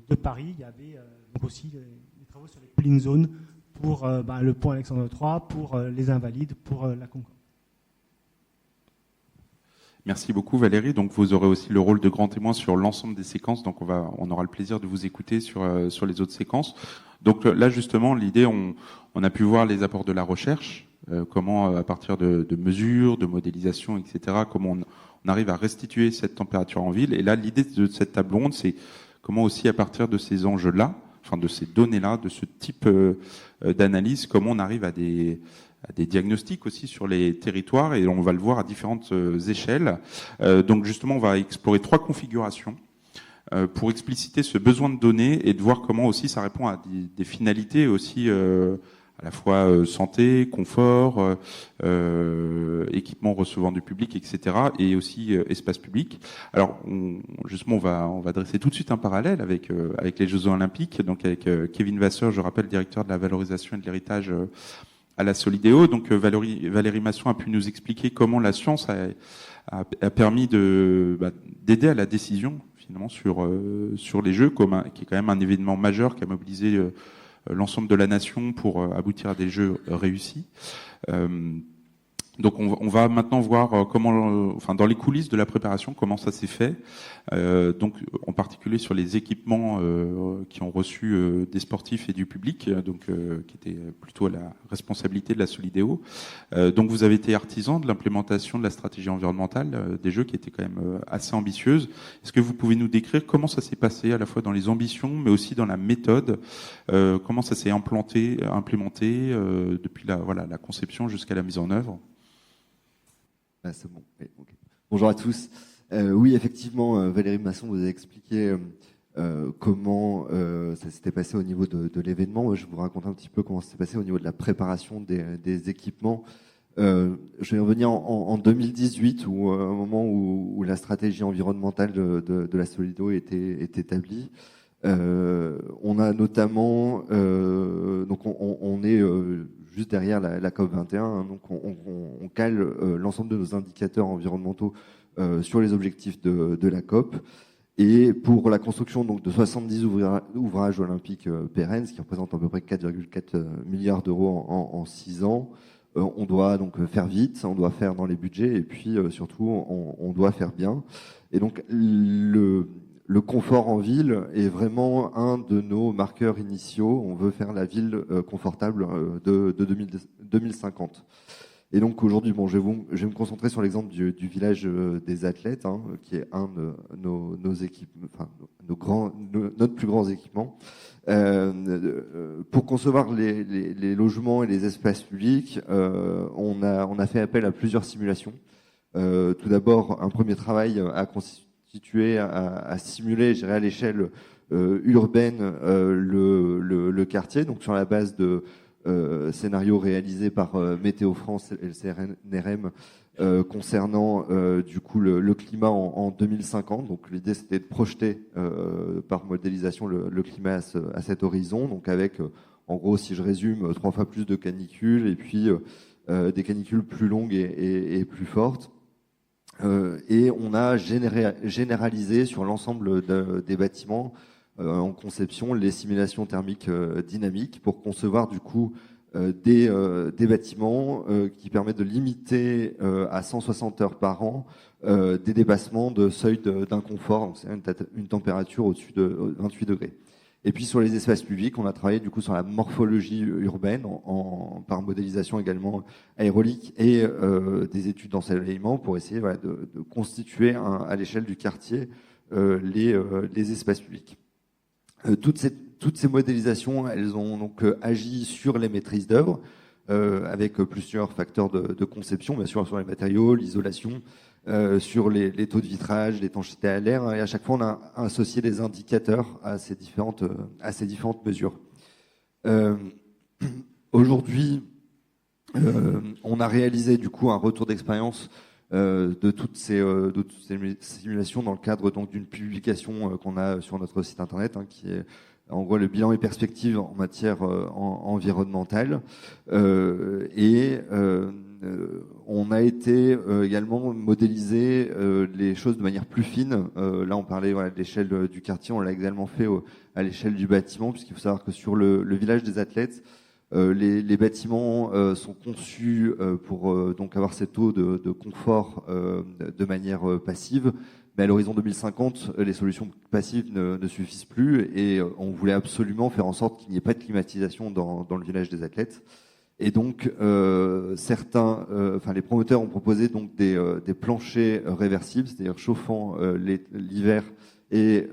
de Paris, il y avait aussi des travaux sur les cooling zones pour le pont Alexandre III, pour les Invalides, pour la Concorde. Merci beaucoup Valérie. Donc vous aurez aussi le rôle de grand témoin sur l'ensemble des séquences. Donc on aura le plaisir de vous écouter sur les autres séquences. Donc là justement l'idée, on a pu voir les apports de la recherche, comment à partir de mesures, de modélisation, etc. Comment on arrive à restituer cette température en ville. Et là l'idée de cette table ronde, c'est comment aussi à partir de ces enjeux-là, enfin de ces données-là, de ce type d'analyse, comment on arrive à des diagnostics aussi sur les territoires, et on va le voir à différentes échelles. Donc justement, on va explorer 3 configurations pour expliciter ce besoin de données et de voir comment aussi ça répond à des finalités aussi à la fois santé, confort, équipement recevant du public, etc. et aussi espace public. Alors justement, on va dresser tout de suite un parallèle avec les Jeux Olympiques, donc avec Kevin Vasseur, je rappelle, directeur de la valorisation et de l'héritage à la Solidéo. Donc Valérie Masson a pu nous expliquer comment la science a permis d'aider à la décision finalement sur les Jeux, qui est quand même un événement majeur qui a mobilisé l'ensemble de la nation pour aboutir à des Jeux réussis. Donc on va maintenant voir comment, dans les coulisses de la préparation, comment ça s'est fait. Donc en particulier sur les équipements qui ont reçu des sportifs et du public, qui était plutôt à la responsabilité de la Solidéo. Donc vous avez été artisan de l'implémentation de la stratégie environnementale des Jeux, qui était quand même assez ambitieuse. Est-ce que vous pouvez nous décrire comment ça s'est passé à la fois dans les ambitions, mais aussi dans la méthode, comment ça s'est implémenté depuis la conception jusqu'à la mise en œuvre? Ah, c'est bon. Okay. Bonjour à tous. Oui, effectivement, Valérie Masson vous a expliqué comment ça s'était passé au niveau de l'événement. Je vais vous raconter un petit peu comment ça s'est passé au niveau de la préparation des équipements. Je vais revenir en 2018, où, au moment où la stratégie environnementale de la Solidéo était établie. On a notamment, donc on est juste derrière la COP21, hein, donc on cale l'ensemble de nos indicateurs environnementaux sur les objectifs de la COP. Et pour la construction donc de 70 ouvrages olympiques pérennes, ce qui représente à peu près 4,4 milliards d'euros en 6 ans, on doit donc faire vite, on doit faire dans les budgets, et puis surtout on doit faire bien. Et donc le confort en ville est vraiment un de nos marqueurs initiaux. On veut faire la ville confortable de 2050. Et donc aujourd'hui, je vais me concentrer sur l'exemple du village des athlètes, hein, qui est un de nos équipes, enfin notre plus grand équipement. Pour concevoir les logements et les espaces publics, on a fait appel à plusieurs simulations. Tout d'abord, un premier travail a consisté à simuler, je dirais, à l'échelle urbaine le quartier, donc sur la base de scénarios réalisés par Météo France et le CNRM concernant du coup le climat en 2050. Donc l'idée c'était de projeter par modélisation le climat à cet horizon, donc avec en gros, si je résume, 3 fois plus de canicules et puis des canicules plus longues et plus fortes. Et on a généralisé sur l'ensemble des bâtiments en conception les simulations thermiques dynamiques pour concevoir du coup des bâtiments qui permettent de limiter à 160 heures par an des dépassements de seuil d'inconfort, donc c'est une température au-dessus de 28 degrés. Et puis sur les espaces publics, on a travaillé du coup sur la morphologie urbaine par modélisation également aérolique et des études d'ensoleillement pour essayer de constituer à l'échelle du quartier les espaces publics. Toutes ces modélisations, elles ont donc agi sur les maîtrises d'œuvre avec plusieurs facteurs de conception, bien sûr sur les matériaux, l'isolation, sur les taux de vitrage, l'étanchéité à l'air, et à chaque fois on a associé des indicateurs à ces différentes mesures. Aujourd'hui, on a réalisé du coup un retour d'expérience de toutes ces simulations dans le cadre donc d'une publication qu'on a sur notre site internet, qui est en gros le bilan et perspectives en matière environnementale. On a été également modéliser les choses de manière plus fine. Là, on parlait de l'échelle du quartier, on l'a également fait à l'échelle du bâtiment, puisqu'il faut savoir que sur le village des athlètes, les bâtiments sont conçus pour donc avoir ces taux de confort de manière passive. Mais à l'horizon 2050, les solutions passives ne suffisent plus et on voulait absolument faire en sorte qu'il n'y ait pas de climatisation dans le village des athlètes. Et donc, les promoteurs ont proposé donc des planchers réversibles, c'est-à-dire chauffant l'hiver et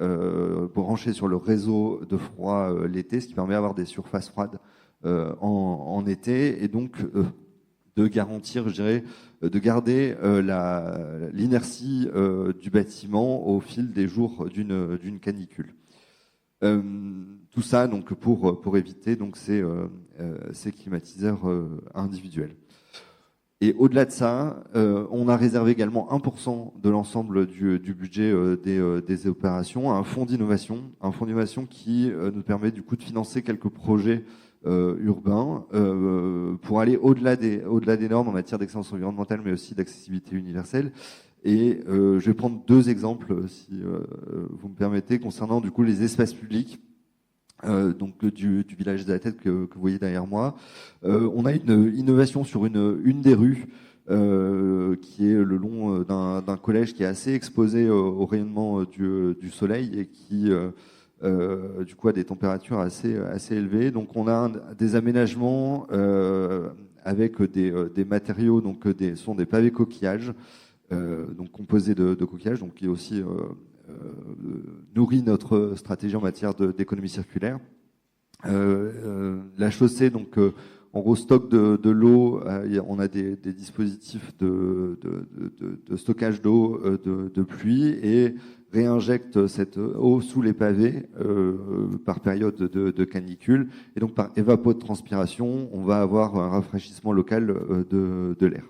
branchés sur le réseau de froid l'été, ce qui permet d'avoir des surfaces froides en été, et donc de garantir, je dirais, de garder l'inertie du bâtiment au fil des jours d'une canicule. Tout ça donc pour éviter donc ces climatiseurs individuels. Et au-delà de ça, on a réservé également 1% de l'ensemble du budget des opérations à un fonds d'innovation qui nous permet du coup de financer quelques projets urbains pour aller au-delà des normes en matière d'excellence environnementale, mais aussi d'accessibilité universelle. Et je vais prendre deux exemples, si vous me permettez, concernant du coup les espaces publics. Donc du village des athlètes que vous voyez derrière moi. On a une innovation sur une des rues qui est le long d'un collège qui est assez exposé au rayonnement du soleil et qui du coup a des températures assez élevées. Donc on a des aménagements avec des matériaux, donc sont des pavés coquillages, donc composés de coquillages, donc qui est aussi nourrit notre stratégie en matière d'économie circulaire. La chaussée, donc en gros stock de l'eau, on a des dispositifs de stockage d'eau de pluie et réinjecte cette eau sous les pavés par période de canicule, et donc par évapotranspiration, on va avoir un rafraîchissement local de l'air.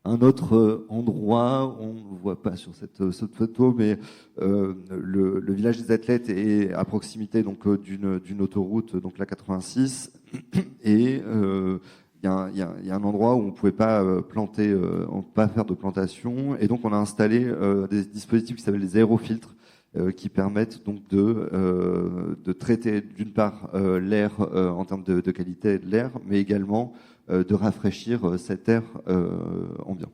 Un autre endroit, on ne voit pas sur cette photo, mais le village des athlètes est à proximité donc d'une autoroute, donc la 86, et il y a un endroit où on ne pouvait pas planter, on peut pas faire de plantation, et donc on a installé des dispositifs qui s'appellent les aérofiltres, qui permettent donc de traiter d'une part l'air en termes de qualité de l'air, mais également de rafraîchir cet air ambiant.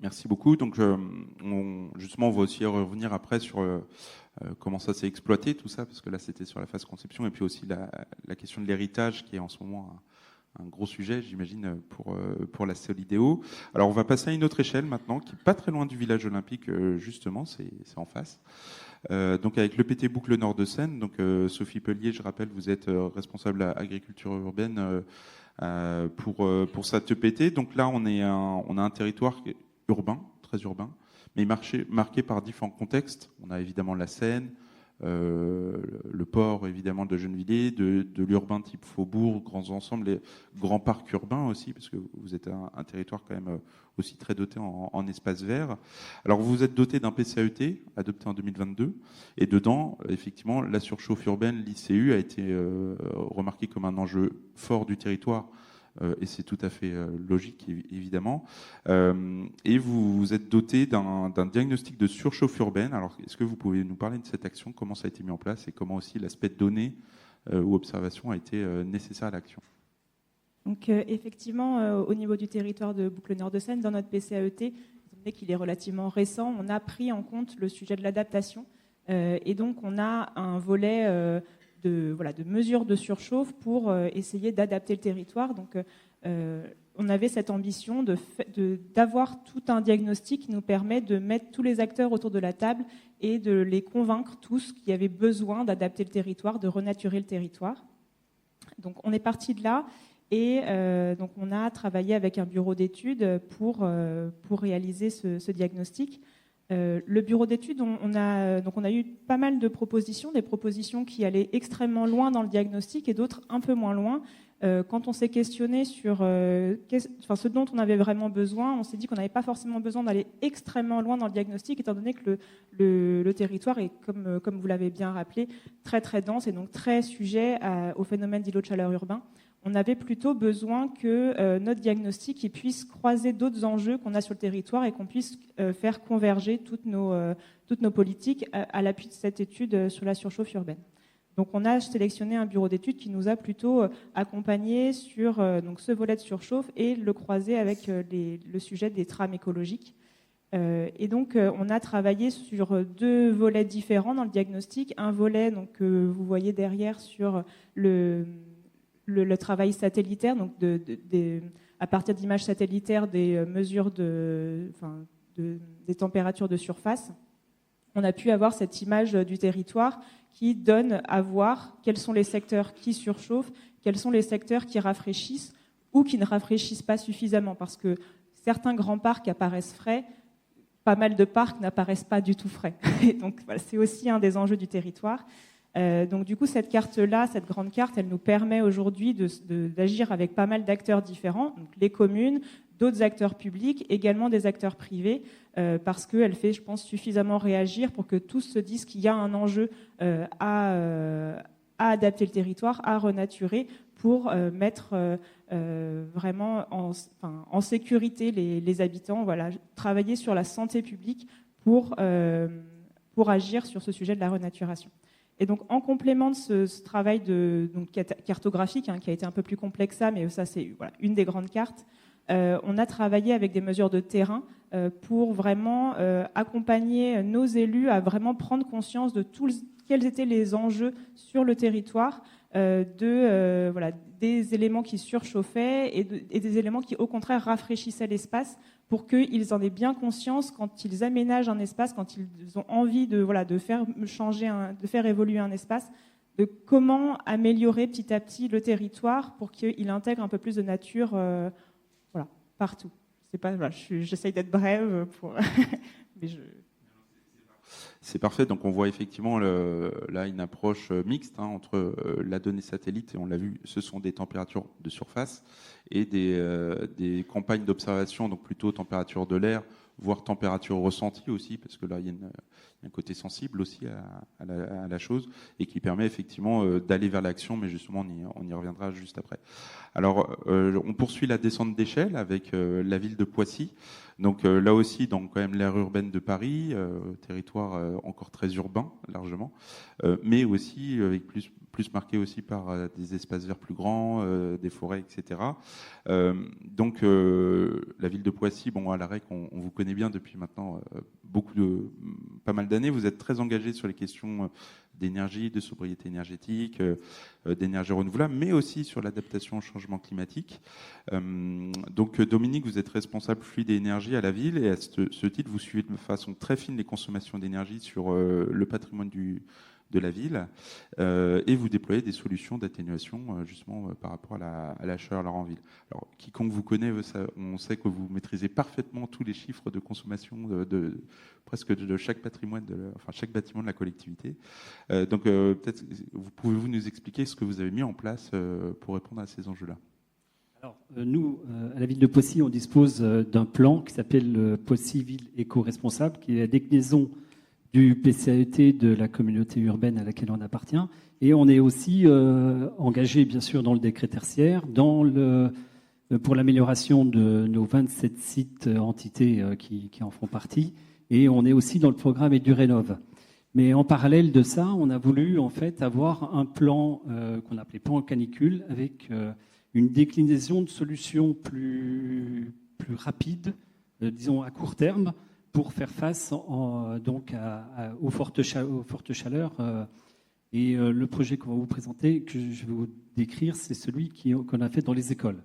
Merci beaucoup. Donc, justement, on va aussi revenir après sur comment ça s'est exploité, tout ça, parce que là, c'était sur la phase conception, et puis aussi la question de l'héritage, qui est en ce moment un gros sujet, j'imagine, pour la Solidéo. Alors, on va passer à une autre échelle maintenant, qui est pas très loin du village olympique, justement, c'est en face. Donc, avec l'EPT Boucle Nord de Seine. Donc, Sophie Pellier, je rappelle, vous êtes responsable à agriculture urbaine pour cette EPT. Donc là, on a un territoire urbain, très urbain, mais marqué par différents contextes. On a évidemment la Seine, le port évidemment de Gennevilliers, de l'urbain type faubourg, grands ensembles, les grands parcs urbains aussi, parce que vous êtes un territoire quand même aussi très doté en espace vert. Alors vous êtes doté d'un PCAET adopté en 2022, et dedans, effectivement, la surchauffe urbaine, l'ICU, a été remarquée comme un enjeu fort du territoire. Et c'est tout à fait logique, évidemment. Et vous êtes doté d'un diagnostic de surchauffe urbaine. Alors, est-ce que vous pouvez nous parler de cette action, comment ça a été mis en place et comment aussi l'aspect données ou observation a été nécessaire à l'action? Donc effectivement, au niveau du territoire de Boucle-Nord-de-Seine, dans notre PCAET, étant donné qu'il est relativement récent, on a pris en compte le sujet de l'adaptation. Et donc on a un volet de mesures de surchauffe pour essayer d'adapter le territoire. Donc on avait cette ambition d'avoir tout un diagnostic qui nous permet de mettre tous les acteurs autour de la table et de les convaincre tous qu'il y avait besoin d'adapter le territoire, de renaturer le territoire. Donc on est parti de là. Et donc on a travaillé avec un bureau d'études pour réaliser ce diagnostic. Le bureau d'études, on a eu pas mal de propositions, des propositions qui allaient extrêmement loin dans le diagnostic et d'autres un peu moins loin. Quand on s'est questionné sur ce dont on avait vraiment besoin, on s'est dit qu'on n'avait pas forcément besoin d'aller extrêmement loin dans le diagnostic, étant donné que le territoire est, comme vous l'avez bien rappelé, très très dense et donc très sujet au phénomène d'îlots de chaleur urbain. On avait plutôt besoin que notre diagnostic puisse croiser d'autres enjeux qu'on a sur le territoire et qu'on puisse faire converger toutes nos politiques à l'appui de cette étude sur la surchauffe urbaine. Donc on a sélectionné un bureau d'études qui nous a plutôt accompagnés sur donc ce volet de surchauffe et le croiser avec le sujet des trames écologiques. Et donc on a travaillé sur deux volets différents dans le diagnostic. Un volet donc, que vous voyez derrière sur le travail satellitaire, donc à partir d'images satellitaires des mesures des températures de surface, on a pu avoir cette image du territoire qui donne à voir quels sont les secteurs qui surchauffent, quels sont les secteurs qui rafraîchissent ou qui ne rafraîchissent pas suffisamment, parce que certains grands parcs apparaissent frais, pas mal de parcs n'apparaissent pas du tout frais. Et donc voilà, c'est aussi un des enjeux du territoire. Donc du coup, cette carte-là, cette grande carte, elle nous permet aujourd'hui d'agir avec pas mal d'acteurs différents, donc les communes, d'autres acteurs publics, également des acteurs privés, parce qu'elle fait, je pense, suffisamment réagir pour que tous se disent qu'il y a un enjeu à adapter le territoire, à renaturer, pour mettre vraiment en sécurité les habitants, voilà, travailler sur la santé publique pour agir sur ce sujet de la renaturation. Et donc, en complément de ce travail cartographique, qui a été un peu plus complexe, mais ça, c'est une des grandes cartes, on a travaillé avec des mesures de terrain pour vraiment accompagner nos élus à vraiment prendre conscience de quels étaient les enjeux sur le territoire, des éléments qui surchauffaient et des éléments qui, au contraire, rafraîchissaient l'espace, pour qu'ils en aient bien conscience quand ils aménagent un espace, quand ils ont envie de faire changer, de faire évoluer un espace, de comment améliorer petit à petit le territoire pour qu'il intègre un peu plus de nature partout. J'essaye d'être brève, mais C'est parfait. Donc on voit effectivement là une approche mixte entre la donnée satellite, et on l'a vu, ce sont des températures de surface, et des campagnes d'observation, donc plutôt température de l'air, voire température ressentie aussi, parce que là il y a un côté sensible aussi à la chose, et qui permet effectivement d'aller vers l'action, mais justement on y reviendra juste après. Alors on poursuit la descente d'échelle avec la ville de Poissy. Donc là aussi, dans quand même l'aire urbaine de Paris, territoire encore très urbain, largement, mais aussi avec plus marqué aussi par des espaces verts plus grands, des forêts, etc. Donc la ville de Poissy, à la REC, on vous connaît bien depuis maintenant pas mal d'années. Vous êtes très engagé sur les questions d'énergie, de sobriété énergétique, d'énergie renouvelable, mais aussi sur l'adaptation au changement climatique. Donc Dominique, vous êtes responsable fluide et énergie à la ville, et à ce titre, vous suivez de façon très fine les consommations d'énergie sur le patrimoine de la ville, et vous déployez des solutions d'atténuation justement par rapport à la chaleur en ville. Alors, quiconque vous connaît, on sait que vous maîtrisez parfaitement tous les chiffres de consommation presque de chaque patrimoine, chaque bâtiment de la collectivité. Donc peut-être pouvez-vous nous expliquer ce que vous avez mis en place pour répondre à ces enjeux-là? Alors, nous, à la ville de Poissy, on dispose d'un plan qui s'appelle Poissy Ville éco-responsable, qui est la déclinaison du PCAET de la communauté urbaine à laquelle on appartient. Et on est aussi engagé, bien sûr, dans le décret tertiaire, pour l'amélioration de nos 27 sites entités qui en font partie. Et on est aussi dans le programme EduRénov'. Mais en parallèle de ça, on a voulu en fait avoir un plan qu'on appelait plan canicule, avec une déclinaison de solutions plus rapide, disons à court terme, pour faire face aux fortes chaleurs. Et le projet qu'on va vous présenter, que je vais vous décrire, c'est celui qu'on a fait dans les écoles.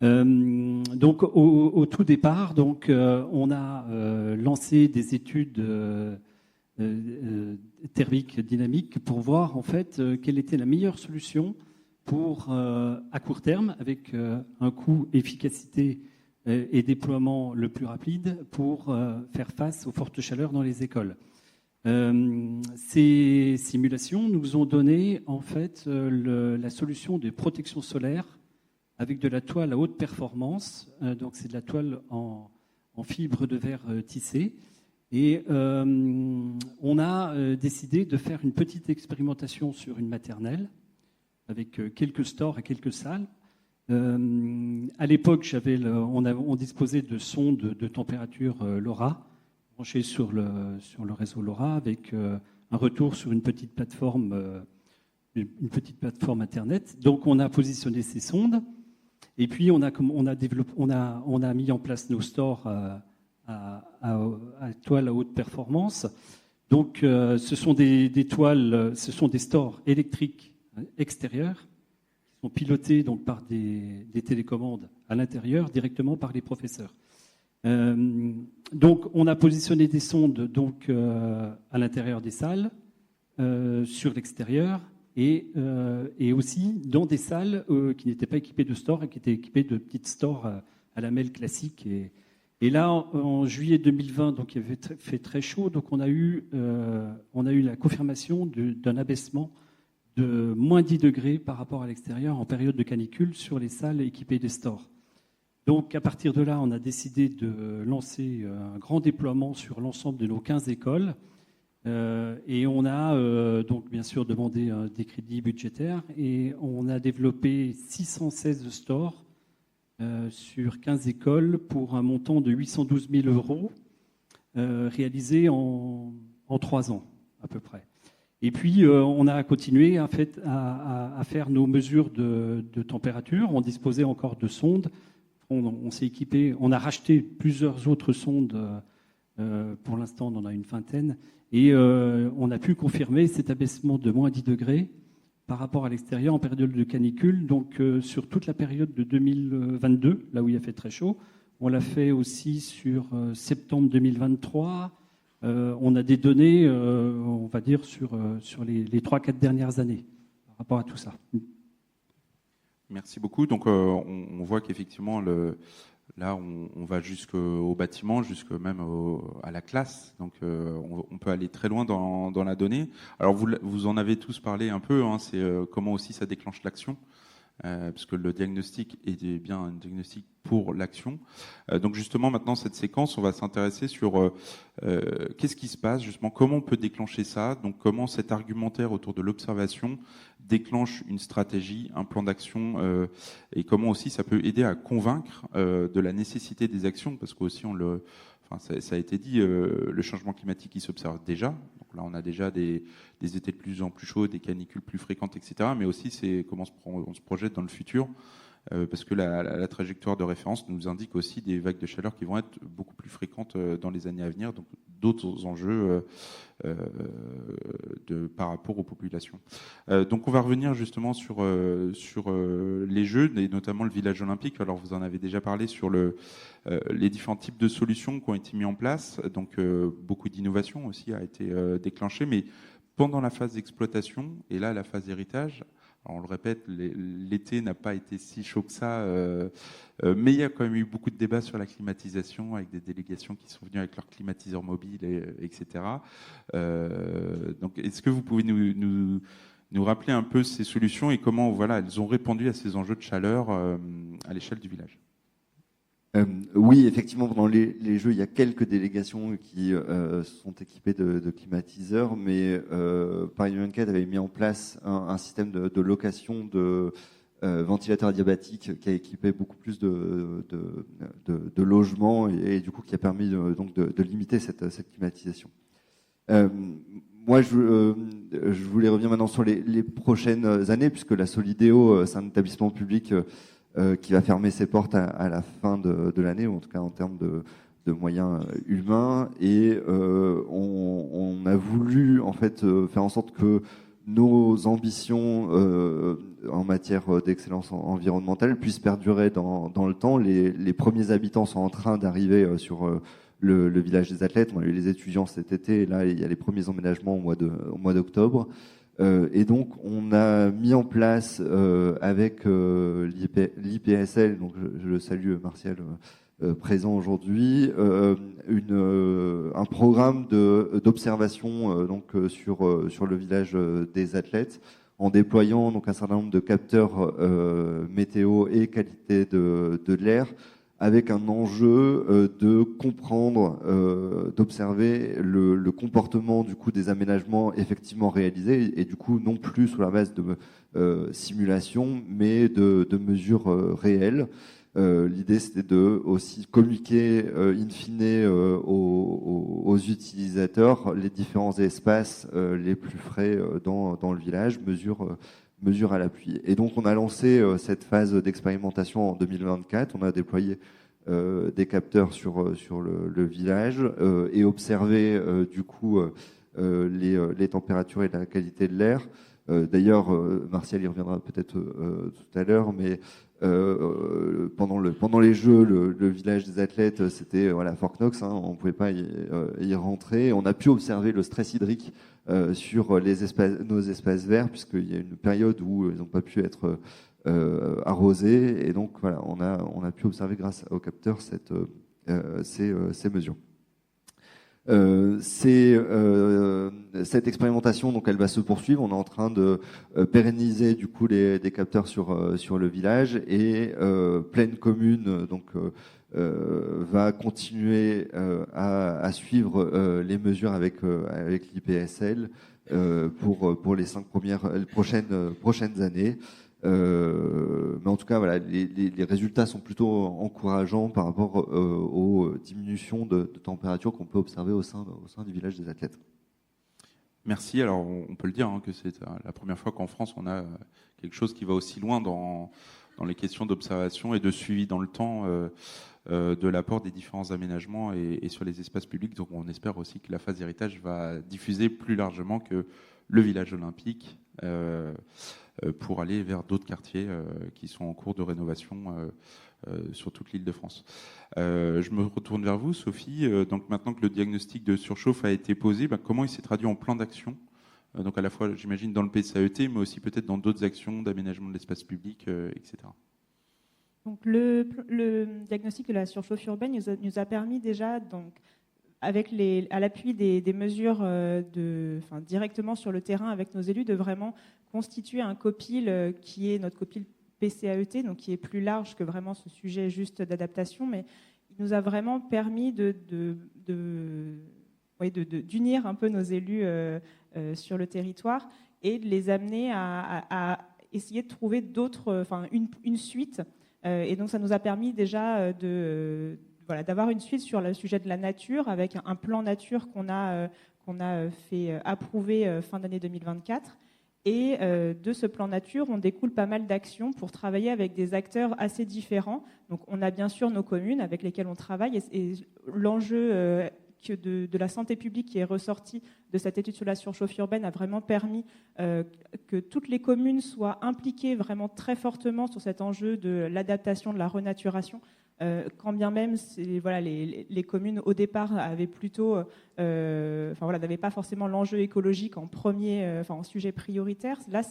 Donc au tout départ, on a lancé des études thermiques dynamiques pour voir en fait quelle était la meilleure solution pour à court terme, avec un coût, efficacité et déploiement le plus rapide pour faire face aux fortes chaleurs dans les écoles. Ces simulations nous ont donné en fait la solution de protection solaire avec de la toile à haute performance. Donc c'est de la toile en fibre de verre tissée. Et on a décidé de faire une petite expérimentation sur une maternelle avec quelques stores et quelques salles. À l'époque, on disposait de sondes de température LoRa branchées sur le réseau LoRa avec un retour sur une petite plateforme Internet. Donc, on a positionné ces sondes et puis on a mis en place nos stores à toile à haute performance. Donc, ce sont des toiles, ce sont des stores électriques extérieurs qui sont pilotés donc par des télécommandes à l'intérieur directement par les professeurs. Donc, on a positionné des sondes à l'intérieur des salles, sur l'extérieur et aussi dans des salles qui n'étaient pas équipées de stores et qui étaient équipées de petites stores à lamelles classiques. Et là, en juillet 2020, donc il avait fait très chaud, donc on a eu la confirmation d'un abaissement de moins 10 degrés par rapport à l'extérieur en période de canicule sur les salles équipées des stores. Donc à partir de là, on a décidé de lancer un grand déploiement sur l'ensemble de nos 15 écoles. Et on a donc bien sûr demandé des crédits budgétaires et on a développé 616 stores sur 15 écoles pour un montant de 812 000 euros réalisé en 3 ans à peu près. Et puis on a continué à faire nos mesures de température. On disposait encore de sondes. On s'est équipé. On a racheté plusieurs autres sondes. Pour l'instant, on en a une vingtaine. Et on a pu confirmer cet abaissement de moins 10 degrés par rapport à l'extérieur en période de canicule. Donc sur toute la période de 2022, là où il a fait très chaud. On l'a fait aussi sur septembre 2023. On a des données, on va dire, sur les 3-4 dernières années par rapport à tout ça. Merci beaucoup. Donc, on voit qu'effectivement, là, on va jusqu'au bâtiment, jusqu'à même à la classe. Donc, on peut aller très loin dans la donnée. Alors, vous en avez tous parlé un peu. Hein, c'est comment aussi ça déclenche l'action. Parce que le diagnostic est bien un diagnostic pour l'action. Donc justement, maintenant, cette séquence, on va s'intéresser sur qu'est-ce qui se passe, justement, comment on peut déclencher ça, donc comment cet argumentaire autour de l'observation déclenche une stratégie, un plan d'action, et comment aussi ça peut aider à convaincre de la nécessité des actions, parce qu'aussi, ça a été dit, le changement climatique, il s'observe déjà. Donc là, on a déjà des étés de plus en plus chauds, des canicules plus fréquentes, etc. Mais aussi, c'est comment on se projette dans le futur, parce que la trajectoire de référence nous indique aussi des vagues de chaleur qui vont être beaucoup plus fréquentes dans les années à venir, donc d'autres enjeux par rapport aux populations. Donc on va revenir justement sur les Jeux, et notamment le village olympique. Alors vous en avez déjà parlé sur les différents types de solutions qui ont été mis en place. Donc beaucoup d'innovation aussi a été déclenchée, mais pendant la phase d'exploitation et là la phase d'héritage. Alors on le répète, l'été n'a pas été si chaud que ça, mais il y a quand même eu beaucoup de débats sur la climatisation avec des délégations qui sont venues avec leurs climatiseurs mobiles, etc. Donc est-ce que vous pouvez nous rappeler un peu ces solutions et comment elles ont répondu à ces enjeux de chaleur à l'échelle du village? Oui, effectivement, pendant les Jeux, il y a quelques délégations qui sont équipées de climatiseurs, mais Paris 24 avait mis en place un système de location de ventilateurs adiabatiques qui a équipé beaucoup plus de logements et du coup qui a permis donc de limiter cette climatisation. Moi, je voulais revenir maintenant sur les prochaines années, puisque la Solidéo, c'est un établissement public qui va fermer ses portes à la fin de l'année, ou en tout cas en termes de moyens humains. Et on a voulu en fait faire en sorte que nos ambitions en matière d'excellence environnementale puissent perdurer dans le temps. Les premiers habitants sont en train d'arriver sur le village des athlètes. On a eu les étudiants cet été, et là il y a les premiers emménagements au mois d'octobre. Et donc on a mis en place avec l'IPSL, donc je le salue Martial présent aujourd'hui, un programme d'observation sur le village des athlètes, en déployant donc un certain nombre de capteurs météo et qualité de l'air, avec un enjeu de comprendre, d'observer le comportement du coup des aménagements effectivement réalisés, et du coup non plus sur la base de simulation, mais de mesures réelles. L'idée, c'était de aussi communiquer in fine aux utilisateurs les différents espaces les plus frais dans le village, mesure à l'appui. Et donc, on a lancé cette phase d'expérimentation en 2024. On a déployé des capteurs sur le village et observé du coup les températures et la qualité de l'air. D'ailleurs, Martial y reviendra peut-être tout à l'heure, mais pendant les Jeux, le village des athlètes, c'était Fort Knox, on ne pouvait pas y rentrer. On a pu observer le stress hydrique sur nos espaces verts, puisqu'il y a une période où ils n'ont pas pu être arrosés, et donc voilà, on a pu observer grâce au capteur ces mesures. Cette expérimentation, donc, elle va se poursuivre. On est en train de pérenniser du coup des capteurs sur le village, et Plaine Commune va continuer à suivre les mesures avec l'IPSL pour les 5 prochaines années. Mais en tout cas, voilà, les résultats sont plutôt encourageants par rapport aux diminutions de température qu'on peut observer au sein du village des athlètes. Merci. Alors, on peut le dire que c'est la première fois qu'en France, on a quelque chose qui va aussi loin dans les questions d'observation et de suivi dans le temps de l'apport des différents aménagements et sur les espaces publics. Donc, on espère aussi que la phase héritage va diffuser plus largement que le village olympique pour aller vers d'autres quartiers qui sont en cours de rénovation sur toute l'Île-de-France. Je me retourne vers vous, Sophie. Donc maintenant que le diagnostic de surchauffe a été posé, comment il s'est traduit en plan d'action, donc à la fois, j'imagine, dans le PCAET, mais aussi peut-être dans d'autres actions d'aménagement de l'espace public, etc. Donc le diagnostic de la surchauffe urbaine nous a permis déjà, donc, à l'appui des mesures directement sur le terrain avec nos élus, de vraiment constituer un COPIL qui est notre COPIL PCAET, donc qui est plus large que vraiment ce sujet juste d'adaptation, mais il nous a vraiment permis d'unir un peu nos élus sur le territoire et de les amener à essayer de trouver une suite. Et donc ça nous a permis déjà d'avoir une suite sur le sujet de la nature, avec un plan nature qu'on a fait approuver fin d'année 2024. Et de ce plan nature, on découle pas mal d'actions pour travailler avec des acteurs assez différents. Donc on a bien sûr nos communes avec lesquelles on travaille, et l'enjeu de la santé publique qui est ressorti de cette étude sur la surchauffe urbaine a vraiment permis que toutes les communes soient impliquées vraiment très fortement sur cet enjeu de l'adaptation, de la renaturation. Quand bien même les communes au départ avaient plutôt, n'avaient pas forcément l'enjeu écologique en en sujet prioritaire. Là,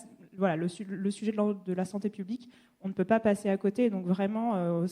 le sujet de la santé publique, on ne peut pas passer à côté. Donc vraiment,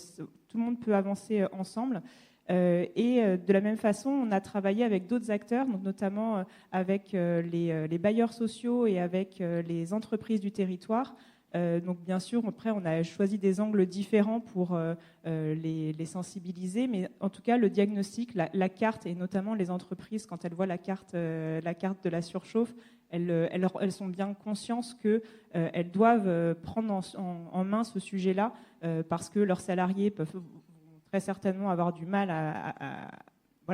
tout le monde peut avancer ensemble. Et de la même façon, on a travaillé avec d'autres acteurs, donc notamment avec les bailleurs sociaux et avec les entreprises du territoire. Donc bien sûr, après, on a choisi des angles différents pour les sensibiliser, mais en tout cas, le diagnostic, la carte, et notamment les entreprises, quand elles voient la carte de la surchauffe, elles sont bien conscientes qu'elles doivent prendre en main ce sujet-là, parce que leurs salariés vont très certainement avoir du mal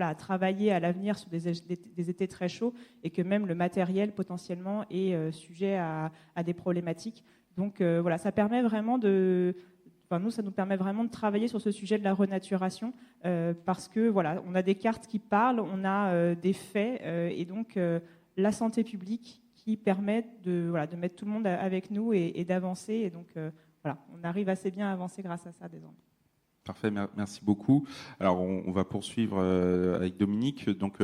à travailler à l'avenir sur des étés très chauds et que même le matériel potentiellement est sujet à des problématiques. Donc ça permet vraiment ça nous permet vraiment de travailler sur ce sujet de la renaturation parce que on a des cartes qui parlent, on a des faits et donc la santé publique qui permet de mettre tout le monde avec nous et d'avancer. Et donc on arrive assez bien à avancer grâce à ça désormais. Parfait, merci beaucoup. Alors, on va poursuivre avec Dominique. Donc,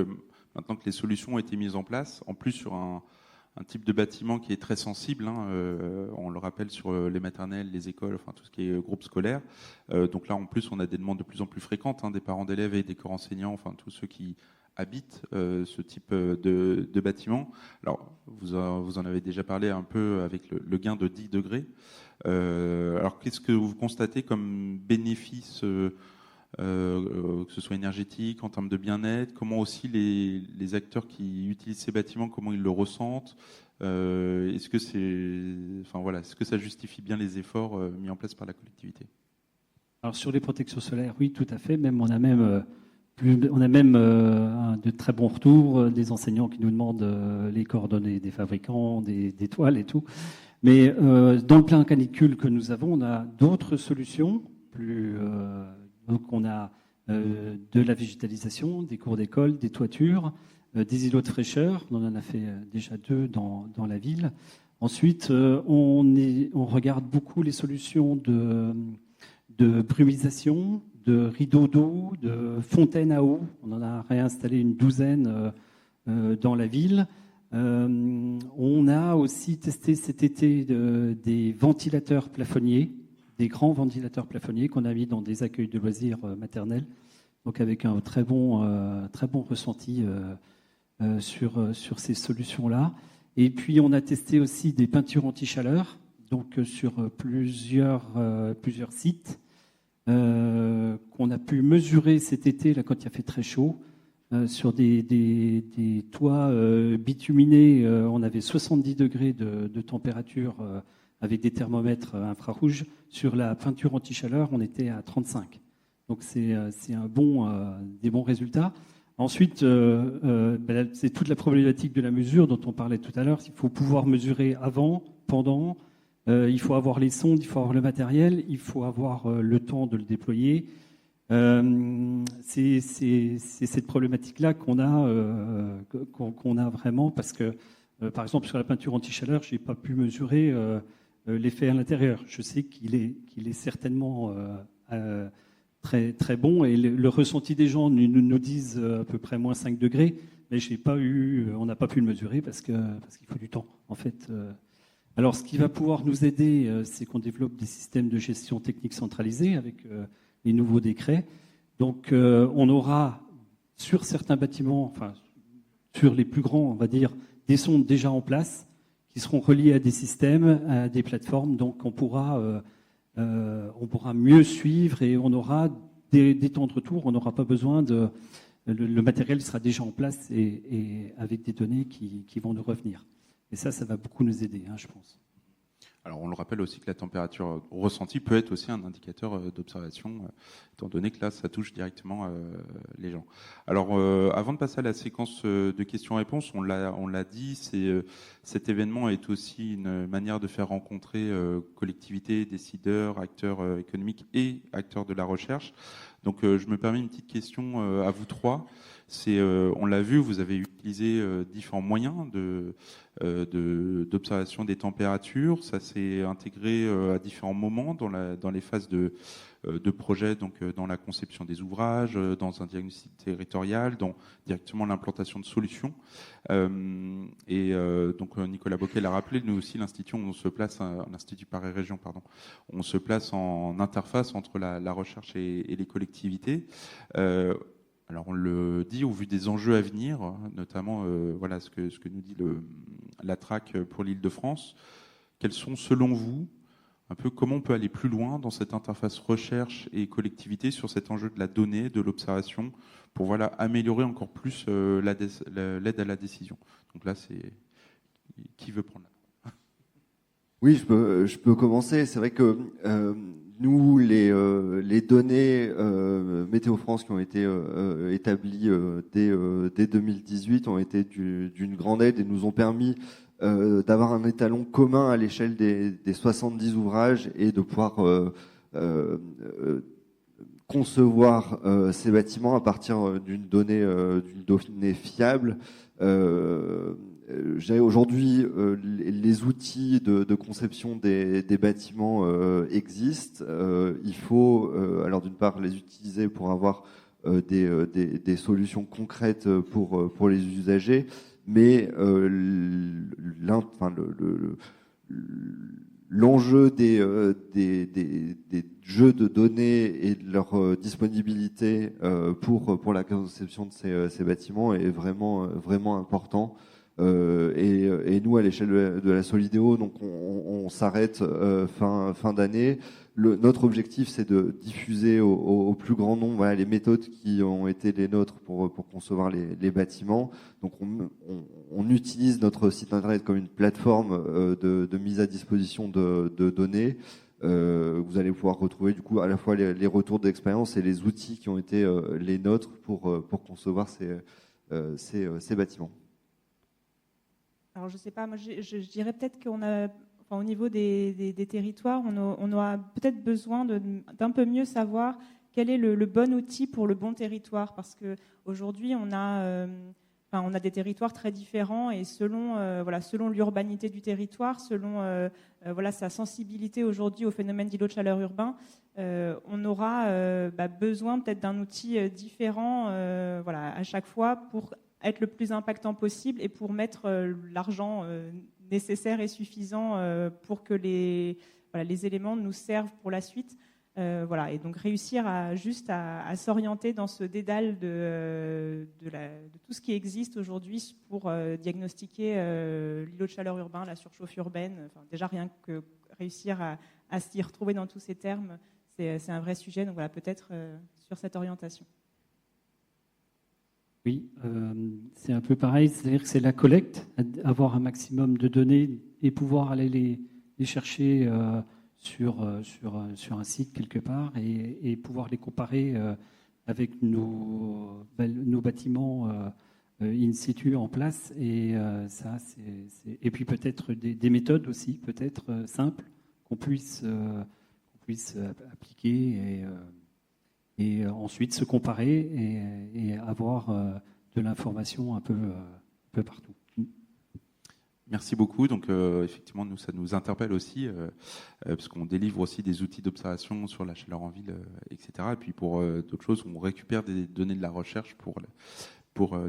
maintenant que les solutions ont été mises en place, en plus sur un type de bâtiment qui est très sensible, on le rappelle sur les maternelles, les écoles, enfin tout ce qui est groupe scolaire. Donc là, en plus, on a des demandes de plus en plus fréquentes des parents d'élèves et des corps enseignants, enfin tous ceux qui habitent ce type de bâtiment. Alors, vous en avez déjà parlé un peu avec le gain de 10 degrés. Alors, qu'est-ce que vous constatez comme bénéfice, que ce soit énergétique, en termes de bien-être? Comment aussi les acteurs qui utilisent ces bâtiments, comment ils le ressentent? Est-ce que est-ce que ça justifie bien les efforts mis en place par la collectivité? Alors, sur les protections solaires, oui, tout à fait. On a même de très bons retours, des enseignants qui nous demandent les coordonnées des fabricants, des toiles et tout. Mais dans le plan canicule que nous avons, on a d'autres solutions. Donc on a de la végétalisation, des cours d'école, des toitures, des îlots de fraîcheur. On en a fait déjà 2 dans la ville. Ensuite, on regarde beaucoup les solutions de brumisation, de rideaux d'eau, de fontaines à eau. On en a réinstallé une 12aine dans la ville. On a aussi testé cet été des ventilateurs plafonniers, des grands ventilateurs plafonniers qu'on a mis dans des accueils de loisirs maternels, donc avec un très bon ressenti sur ces solutions-là. Et puis on a testé aussi des peintures anti-chaleur, donc sur plusieurs sites qu'on a pu mesurer cet été là, quand il a fait très chaud. Sur des toits bituminés, on avait 70 degrés de température avec des thermomètres infrarouges. Sur la peinture anti-chaleur, on était à 35. Donc c'est des bons résultats. Ensuite, c'est toute la problématique de la mesure dont on parlait tout à l'heure. Il faut pouvoir mesurer avant, pendant. Il faut avoir les sondes, il faut avoir le matériel, il faut avoir le temps de le déployer. C'est cette problématique-là qu'on a vraiment parce que, par exemple, sur la peinture anti-chaleur, je n'ai pas pu mesurer l'effet à l'intérieur. Je sais qu'il est certainement très, très bon et le ressenti des gens nous disent à peu près moins 5 degrés, mais on n'a pas pu le mesurer parce qu'il faut du temps, en fait. Alors, ce qui va pouvoir nous aider, c'est qu'on développe des systèmes de gestion technique centralisés avec les nouveaux décrets. Donc, on aura sur certains bâtiments, enfin sur les plus grands, on va dire, des sondes déjà en place qui seront reliées à des systèmes, à des plateformes. Donc, on pourra mieux suivre et on aura des temps de retour. On n'aura pas besoin le matériel sera déjà en place et avec des données qui vont nous revenir. Et ça va beaucoup nous aider, je pense. Alors, on le rappelle aussi que la température ressentie peut être aussi un indicateur d'observation, étant donné que là, ça touche directement les gens. Alors, avant de passer à la séquence de questions-réponses, on l'a dit, cet événement est aussi une manière de faire rencontrer collectivités, décideurs, acteurs économiques et acteurs de la recherche. Donc, je me permets une petite question à vous trois. On l'a vu, vous avez utilisé différents moyens d'observation des températures. Ça s'est intégré à différents moments dans les phases de projet, donc dans la conception des ouvrages, dans un diagnostic territorial, dans directement l'implantation de solutions. Donc Nicolas Bocquet l'a rappelé, nous aussi l'Institut, l'Institut Paris-Région, on se place en interface entre la recherche et les collectivités. Alors on le dit au vu des enjeux à venir, notamment ce que nous dit la TRAC pour l'Île-de-France. Quels sont, selon vous, un peu comment on peut aller plus loin dans cette interface recherche et collectivité sur cet enjeu de la donnée, de l'observation, pour améliorer encore plus l'aide à la décision. Donc là, c'est qui veut prendre la parole? Oui, je peux commencer. C'est vrai que nous, les données Météo France qui ont été établies dès 2018 ont été d'une grande aide et nous ont permis d'avoir un étalon commun à l'échelle des 70 ouvrages et de pouvoir concevoir ces bâtiments à partir d'une donnée fiable. Aujourd'hui, les outils de conception des bâtiments existent. Il faut, alors d'une part, les utiliser pour avoir des solutions concrètes pour les usagers, mais l'enjeu des jeux de données et de leur disponibilité pour la conception de ces bâtiments est vraiment important. Et nous, à l'échelle de la Solidéo, donc on s'arrête fin d'année. Notre objectif, c'est de diffuser au plus grand nombre les méthodes qui ont été les nôtres pour concevoir les bâtiments. Donc on utilise notre site internet comme une plateforme de mise à disposition de données. Vous allez pouvoir retrouver du coup à la fois les retours d'expérience et les outils qui ont été les nôtres pour concevoir ces bâtiments. Alors je sais pas, moi je dirais peut-être qu'on a, au niveau des territoires, on aura peut-être besoin d'un peu mieux savoir quel est le bon outil pour le bon territoire, parce que aujourd'hui on a des territoires très différents et selon l'urbanité du territoire, selon sa sensibilité aujourd'hui au phénomène d'îlot de chaleur urbain, on aura besoin peut-être d'un outil différent à chaque fois pour être le plus impactant possible et pour mettre l'argent nécessaire et suffisant pour que les éléments nous servent pour la suite. Et donc réussir à s'orienter dans ce dédale de tout ce qui existe aujourd'hui pour diagnostiquer l'îlot de chaleur urbain, la surchauffe urbaine. Déjà rien que réussir à s'y retrouver dans tous ces termes, c'est un vrai sujet. Donc peut-être sur cette orientation. Oui, c'est un peu pareil, c'est-à-dire que c'est la collecte, avoir un maximum de données et pouvoir aller les chercher sur un site quelque part et pouvoir les comparer avec nos bâtiments in situ en place. Et et puis peut-être des méthodes aussi, peut-être simples, qu'on puisse appliquer et ensuite se comparer et avoir de l'information un peu partout. Merci beaucoup. Donc effectivement, nous, ça nous interpelle aussi, parce qu'on délivre aussi des outils d'observation sur la chaleur en ville, etc. Et puis pour d'autres choses, on récupère des données de la recherche pour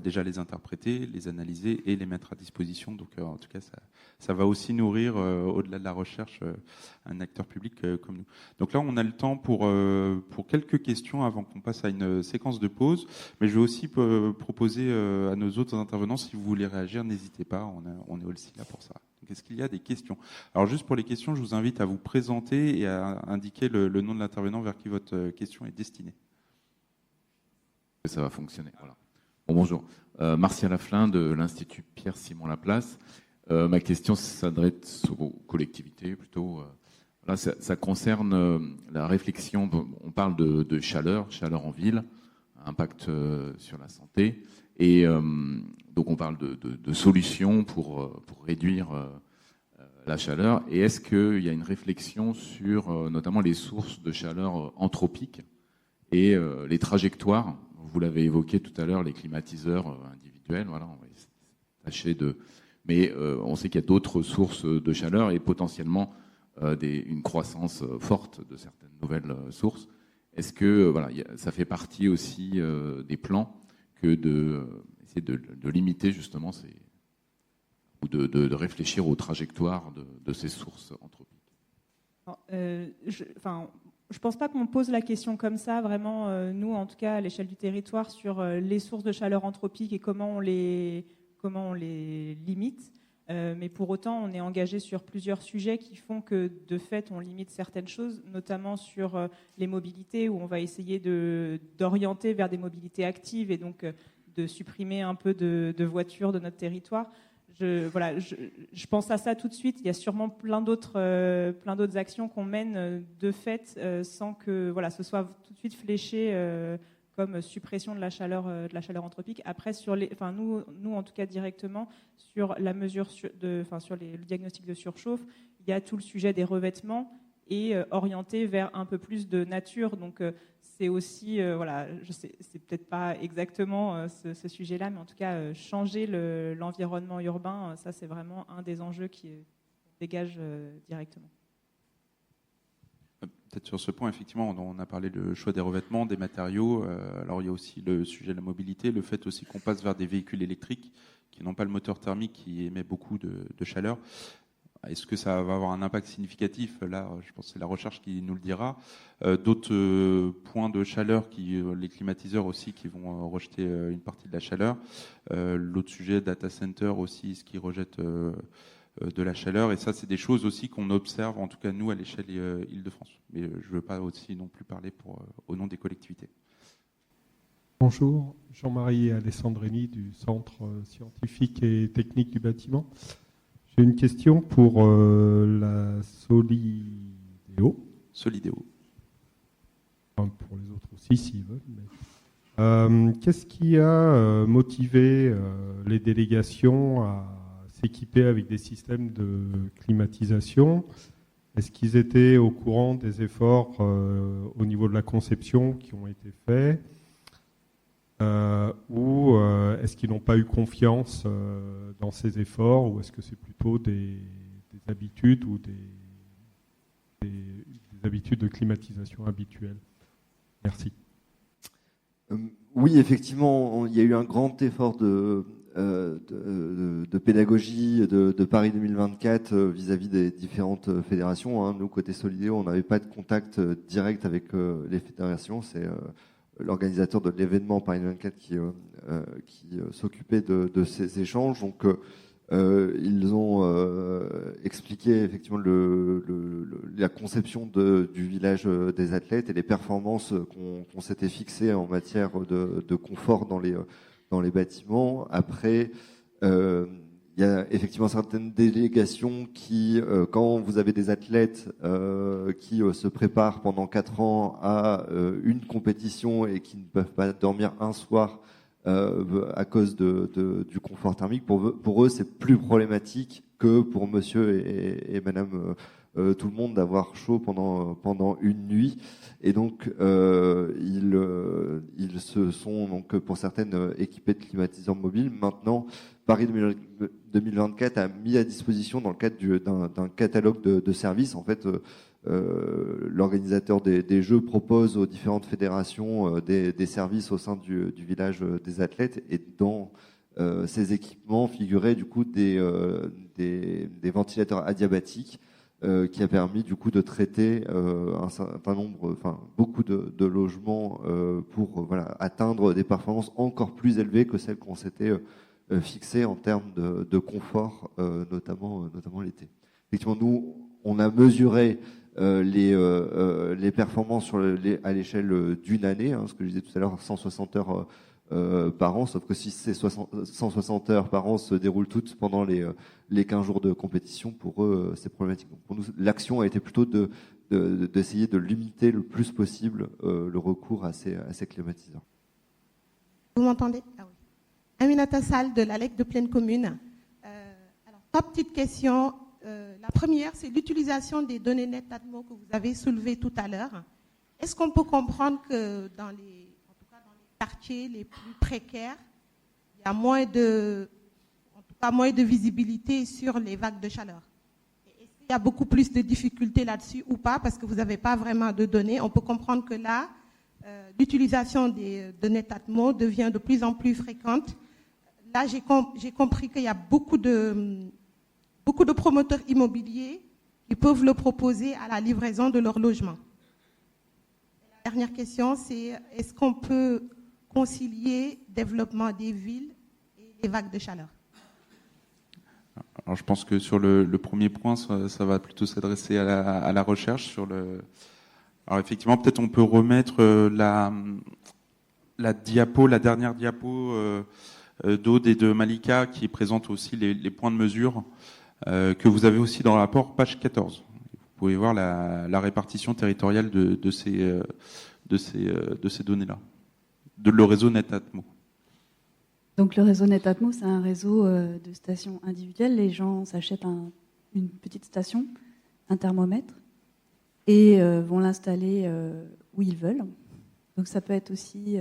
déjà les interpréter, les analyser et les mettre à disposition. Donc en tout cas, ça va aussi nourrir, au-delà de la recherche, un acteur public comme nous. Donc là, on a le temps pour quelques questions avant qu'on passe à une séquence de pause. Mais je vais aussi proposer à nos autres intervenants, si vous voulez réagir, n'hésitez pas, on est aussi là pour ça. Donc, est-ce qu'il y a des questions ? Alors juste pour les questions, je vous invite à vous présenter et à indiquer le nom de l'intervenant vers qui votre question est destinée. Ça va fonctionner, voilà. Bon, bonjour, Martial Afflin de l'Institut Pierre-Simon Laplace. Ma question s'adresse aux collectivités plutôt. Là, ça concerne la réflexion. On parle de chaleur en ville, impact sur la santé. Et donc, on parle de solutions pour réduire la chaleur. Et est-ce qu'il y a une réflexion sur notamment les sources de chaleur anthropiques et les trajectoires? Vous l'avez évoqué tout à l'heure, les climatiseurs individuels. Voilà, on va tâcher de. Mais on sait qu'il y a d'autres sources de chaleur et potentiellement une croissance forte de certaines nouvelles sources. Est-ce que ça fait partie aussi des plans que d'essayer de limiter justement ou de réfléchir aux trajectoires de ces sources anthropiques? Je ne pense pas qu'on pose la question comme ça, vraiment, nous, en tout cas, à l'échelle du territoire, sur les sources de chaleur anthropique et comment on les limite. Mais pour autant, on est engagé sur plusieurs sujets qui font que, de fait, on limite certaines choses, notamment sur les mobilités, où on va essayer d'orienter vers des mobilités actives et donc de supprimer un peu de voitures de notre territoire. je pense à ça tout de suite. Il y a sûrement plein d'autres actions qu'on mène de fait sans que ce soit tout de suite fléché comme suppression de la chaleur anthropique. Après, nous en tout cas directement sur la mesure sur le diagnostic de surchauffe, il y a tout le sujet des revêtements et orienté vers un peu plus de nature. Donc c'est aussi, je sais, c'est peut-être pas exactement ce sujet-là, mais en tout cas, changer l'environnement urbain, ça c'est vraiment un des enjeux qui dégage directement. Peut-être sur ce point, effectivement, on a parlé du choix des revêtements, des matériaux. Alors il y a aussi le sujet de la mobilité, le fait aussi qu'on passe vers des véhicules électriques qui n'ont pas le moteur thermique qui émet beaucoup de chaleur. Est-ce que ça va avoir un impact significatif? Là, je pense que c'est la recherche qui nous le dira. D'autres points de chaleur, les climatiseurs aussi, qui vont rejeter une partie de la chaleur. L'autre sujet, data center aussi, ce qui rejette de la chaleur. Et ça, c'est des choses aussi qu'on observe, en tout cas nous, à l'échelle Île-de-France. Mais je ne veux pas aussi non plus parler au nom des collectivités. Bonjour, Jean-Marie Alessandrini du Centre scientifique et technique du bâtiment. J'ai une question pour la Solideo. Enfin, pour les autres aussi, s'ils veulent. Mais... qu'est-ce qui a motivé les délégations à s'équiper avec des systèmes de climatisation? Est-ce qu'ils étaient au courant des efforts au niveau de la conception qui ont été faits? Ou est-ce qu'ils n'ont pas eu confiance dans ces efforts, ou est-ce que c'est plutôt des habitudes ou des habitudes de climatisation habituelles? Merci. Oui, effectivement, il y a eu un grand effort de pédagogie de Paris 2024 vis-à-vis des différentes fédérations. Nous, côté Solideo, on n'avait pas de contact direct avec les fédérations. C'est l'organisateur de l'événement Paris 2024 qui s'occupait de ces échanges. Donc, ils ont expliqué effectivement la conception du village des athlètes et les performances qu'on s'était fixées en matière de confort dans les bâtiments. Après, il y a effectivement certaines délégations qui, quand vous avez des athlètes qui se préparent pendant 4 ans à une compétition et qui ne peuvent pas dormir un soir à cause du confort thermique, pour eux, c'est plus problématique que pour monsieur et madame tout le monde d'avoir chaud pendant une nuit. Et donc, ils se sont, donc, pour certaines, équipés de climatiseurs mobiles. Maintenant, Paris 2024 a mis à disposition, dans le cadre d'un catalogue de services, en fait, l'organisateur des Jeux propose aux différentes fédérations des services au sein du village des athlètes, et dans ces équipements figuraient du coup des ventilateurs adiabatiques qui a permis du coup de traiter un certain nombre, beaucoup de logements pour atteindre des performances encore plus élevées que celles qu'on s'était fixées en termes de confort, notamment l'été. Effectivement, nous, on a mesuré les performances à l'échelle d'une année, ce que je disais tout à l'heure, 160 heures par an, sauf que si ces 160 heures par an se déroulent toutes pendant les 15 jours de compétition, pour eux, c'est problématique. Donc pour nous, l'action a été plutôt d'essayer de limiter le plus possible le recours à ces climatiseurs. Vous m'entendez? Ah oui. Aminata Sall de l'ALEC de Plaine Commune. Alors, 3 petites questions. La première, c'est l'utilisation des données nettes Atmo que vous avez soulevées tout à l'heure. Est-ce qu'on peut comprendre que dans les quartiers les plus précaires, il y a moins de visibilité sur les vagues de chaleur? Est-ce qu'il y a beaucoup plus de difficultés là-dessus ou pas, parce que vous n'avez pas vraiment de données? On peut comprendre que là, l'utilisation des données Atmo devient de plus en plus fréquente. Là, j'ai compris qu'il y a beaucoup de promoteurs immobiliers qui peuvent le proposer à la livraison de leur logement. La dernière question, c'est est-ce qu'on peut concilier développement des villes et les vagues de chaleur? Alors je pense que sur le premier point, ça va plutôt s'adresser à la recherche. Alors effectivement, peut-être on peut remettre la dernière diapo d'Aude et de Malika qui présentent aussi les points de mesure que vous avez aussi dans le rapport, page 14. Vous pouvez voir la répartition territoriale de ces données-là, de le réseau Netatmo. Donc le réseau Netatmo, c'est un réseau de stations individuelles. Les gens s'achètent une petite station, un thermomètre, et vont l'installer où ils veulent. Donc ça peut être aussi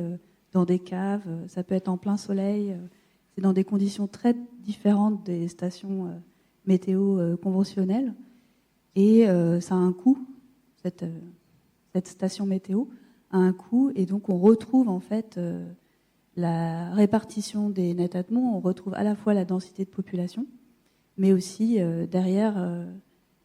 dans des caves, ça peut être en plein soleil. C'est dans des conditions très différentes des stations météo conventionnelles. Et ça a un coût, cette station météo a un coût. Et donc on retrouve en fait la répartition des Netatmo. On retrouve à la fois la densité de population, mais aussi derrière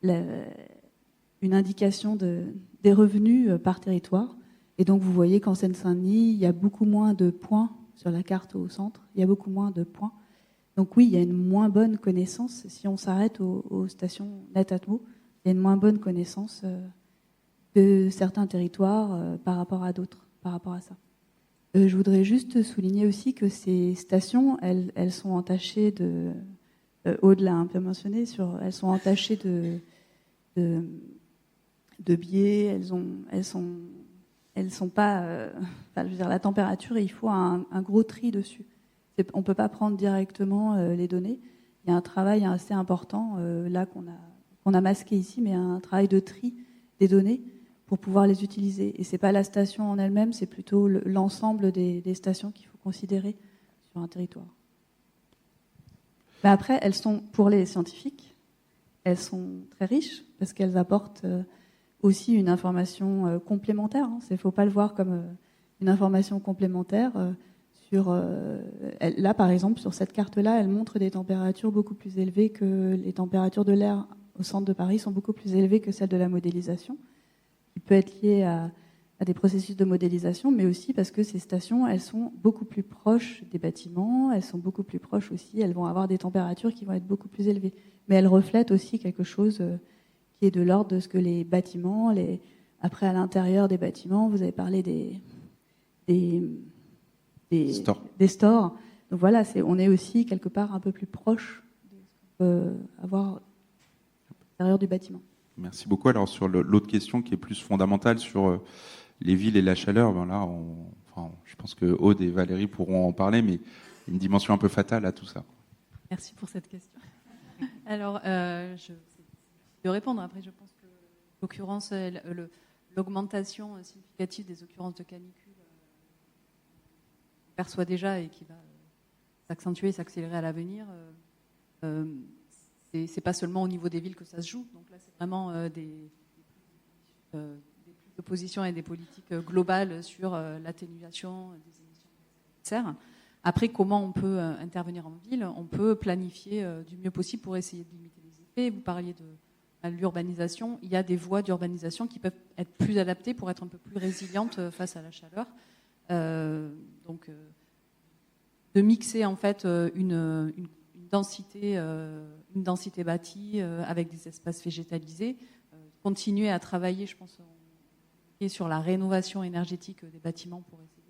une indication des revenus par territoire. Et donc vous voyez qu'en Seine-Saint-Denis, il y a beaucoup moins de points sur la carte au centre. Il y a beaucoup moins de points. Donc oui, il y a une moins bonne connaissance. Si on s'arrête aux stations Netatmo, il y a une moins bonne connaissance de certains territoires par rapport à d'autres, par rapport à ça. Je voudrais juste souligner aussi que ces stations, elles sont entachées de... Aude l'a un peu mentionné, elles sont entachées de biais, elles sont pas... je veux dire, la température, il faut un gros tri dessus. On ne peut pas prendre directement les données. Il y a un travail assez important, là, qu'on a masqué ici, mais un travail de tri des données pour pouvoir les utiliser. Et ce n'est pas la station en elle-même, c'est plutôt l'ensemble des stations qu'il faut considérer sur un territoire. Mais après, elles sont, pour les scientifiques, elles sont très riches parce qu'elles apportent aussi une information complémentaire. Il ne faut pas le voir comme une information complémentaire. Là, par exemple, sur cette carte-là, elle montre des températures beaucoup plus élevées que les températures de l'air au centre de Paris sont beaucoup plus élevées que celles de la modélisation, qui peut être liée à des processus de modélisation, mais aussi parce que ces stations, elles sont beaucoup plus proches des bâtiments, elles sont beaucoup plus proches aussi, elles vont avoir des températures qui vont être beaucoup plus élevées. Mais elles reflètent aussi quelque chose qui est de l'ordre de ce que les bâtiments, après à l'intérieur des bâtiments, vous avez parlé des stores. Donc voilà, on est aussi quelque part un peu plus proche de ce qu'on peut avoir à l'intérieur du bâtiment. Merci beaucoup. Alors sur l'autre question qui est plus fondamentale sur les villes et la chaleur, ben là, je pense que Aude et Valérie pourront en parler, mais une dimension un peu fatale à tout ça. Merci pour cette question. Alors, je vais de répondre. Après, je pense que l'occurrence, l'augmentation significative des occurrences de canicule, on perçoit déjà et qui va s'accentuer, s'accélérer à l'avenir. C'est pas seulement au niveau des villes que ça se joue. Donc là, c'est vraiment des prises de position et des politiques globales sur l'atténuation des émissions de gaz à effet de serre. Après, comment on peut intervenir en ville? On peut planifier du mieux possible pour essayer de limiter les effets. Vous parliez de l'urbanisation. Il y a des voies d'urbanisation qui peuvent être plus adaptées pour être un peu plus résilientes face à la chaleur. Donc, de mixer en fait une densité bâtie avec des espaces végétalisés, continuer à travailler, je pense, sur la rénovation énergétique des bâtiments pour essayer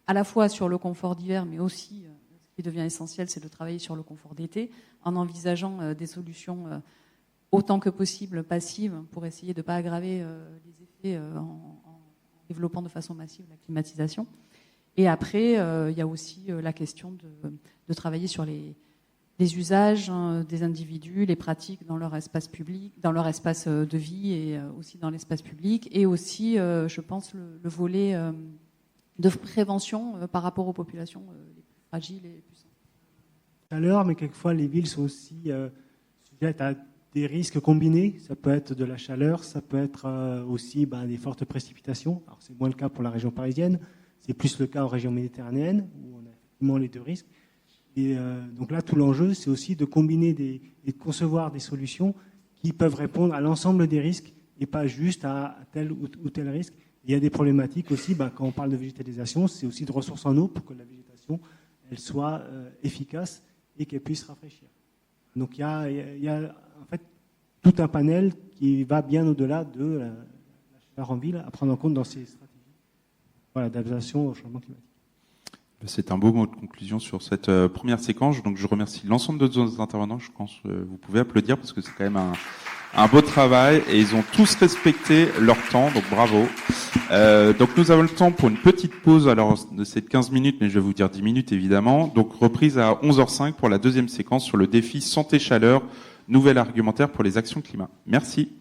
à la fois sur le confort d'hiver, mais aussi, ce qui devient essentiel, c'est de travailler sur le confort d'été, en envisageant des solutions autant que possible passives pour essayer de ne pas aggraver les effets en développant de façon massive la climatisation. Et après, il y a aussi la question de travailler sur les usages des individus, les pratiques dans leur espace public, dans leur espace de vie et aussi dans l'espace public, et aussi, je pense, le volet de prévention par rapport aux populations les plus fragiles et les plus sensibles. Chaleur, mais quelquefois les villes sont aussi sujettes à des risques combinés. Ça peut être de la chaleur, ça peut être aussi des fortes précipitations. Alors c'est moins le cas pour la région parisienne, c'est plus le cas en région méditerranéenne où on a effectivement les deux risques. Et donc là, tout l'enjeu, c'est aussi de combiner et de concevoir des solutions qui peuvent répondre à l'ensemble des risques et pas juste à tel ou tel risque. Il y a des problématiques aussi, quand on parle de végétalisation, c'est aussi de ressources en eau pour que la végétation elle soit efficace et qu'elle puisse rafraîchir. Donc il y a en fait tout un panel qui va bien au-delà de la chaleur en ville à prendre en compte dans ces stratégies d'adaptation au changement climatique. C'est un beau mot de conclusion sur cette première séquence. Donc, je remercie l'ensemble de nos intervenants. Je pense que vous pouvez applaudir parce que c'est quand même un beau travail et ils ont tous respecté leur temps. Donc, bravo. Donc, nous avons le temps pour une petite pause. Alors, c'est de 15 minutes, mais je vais vous dire 10 minutes, évidemment. Donc, reprise à 11h05 pour la deuxième séquence sur le défi santé-chaleur, nouvel argumentaire pour les actions climat. Merci.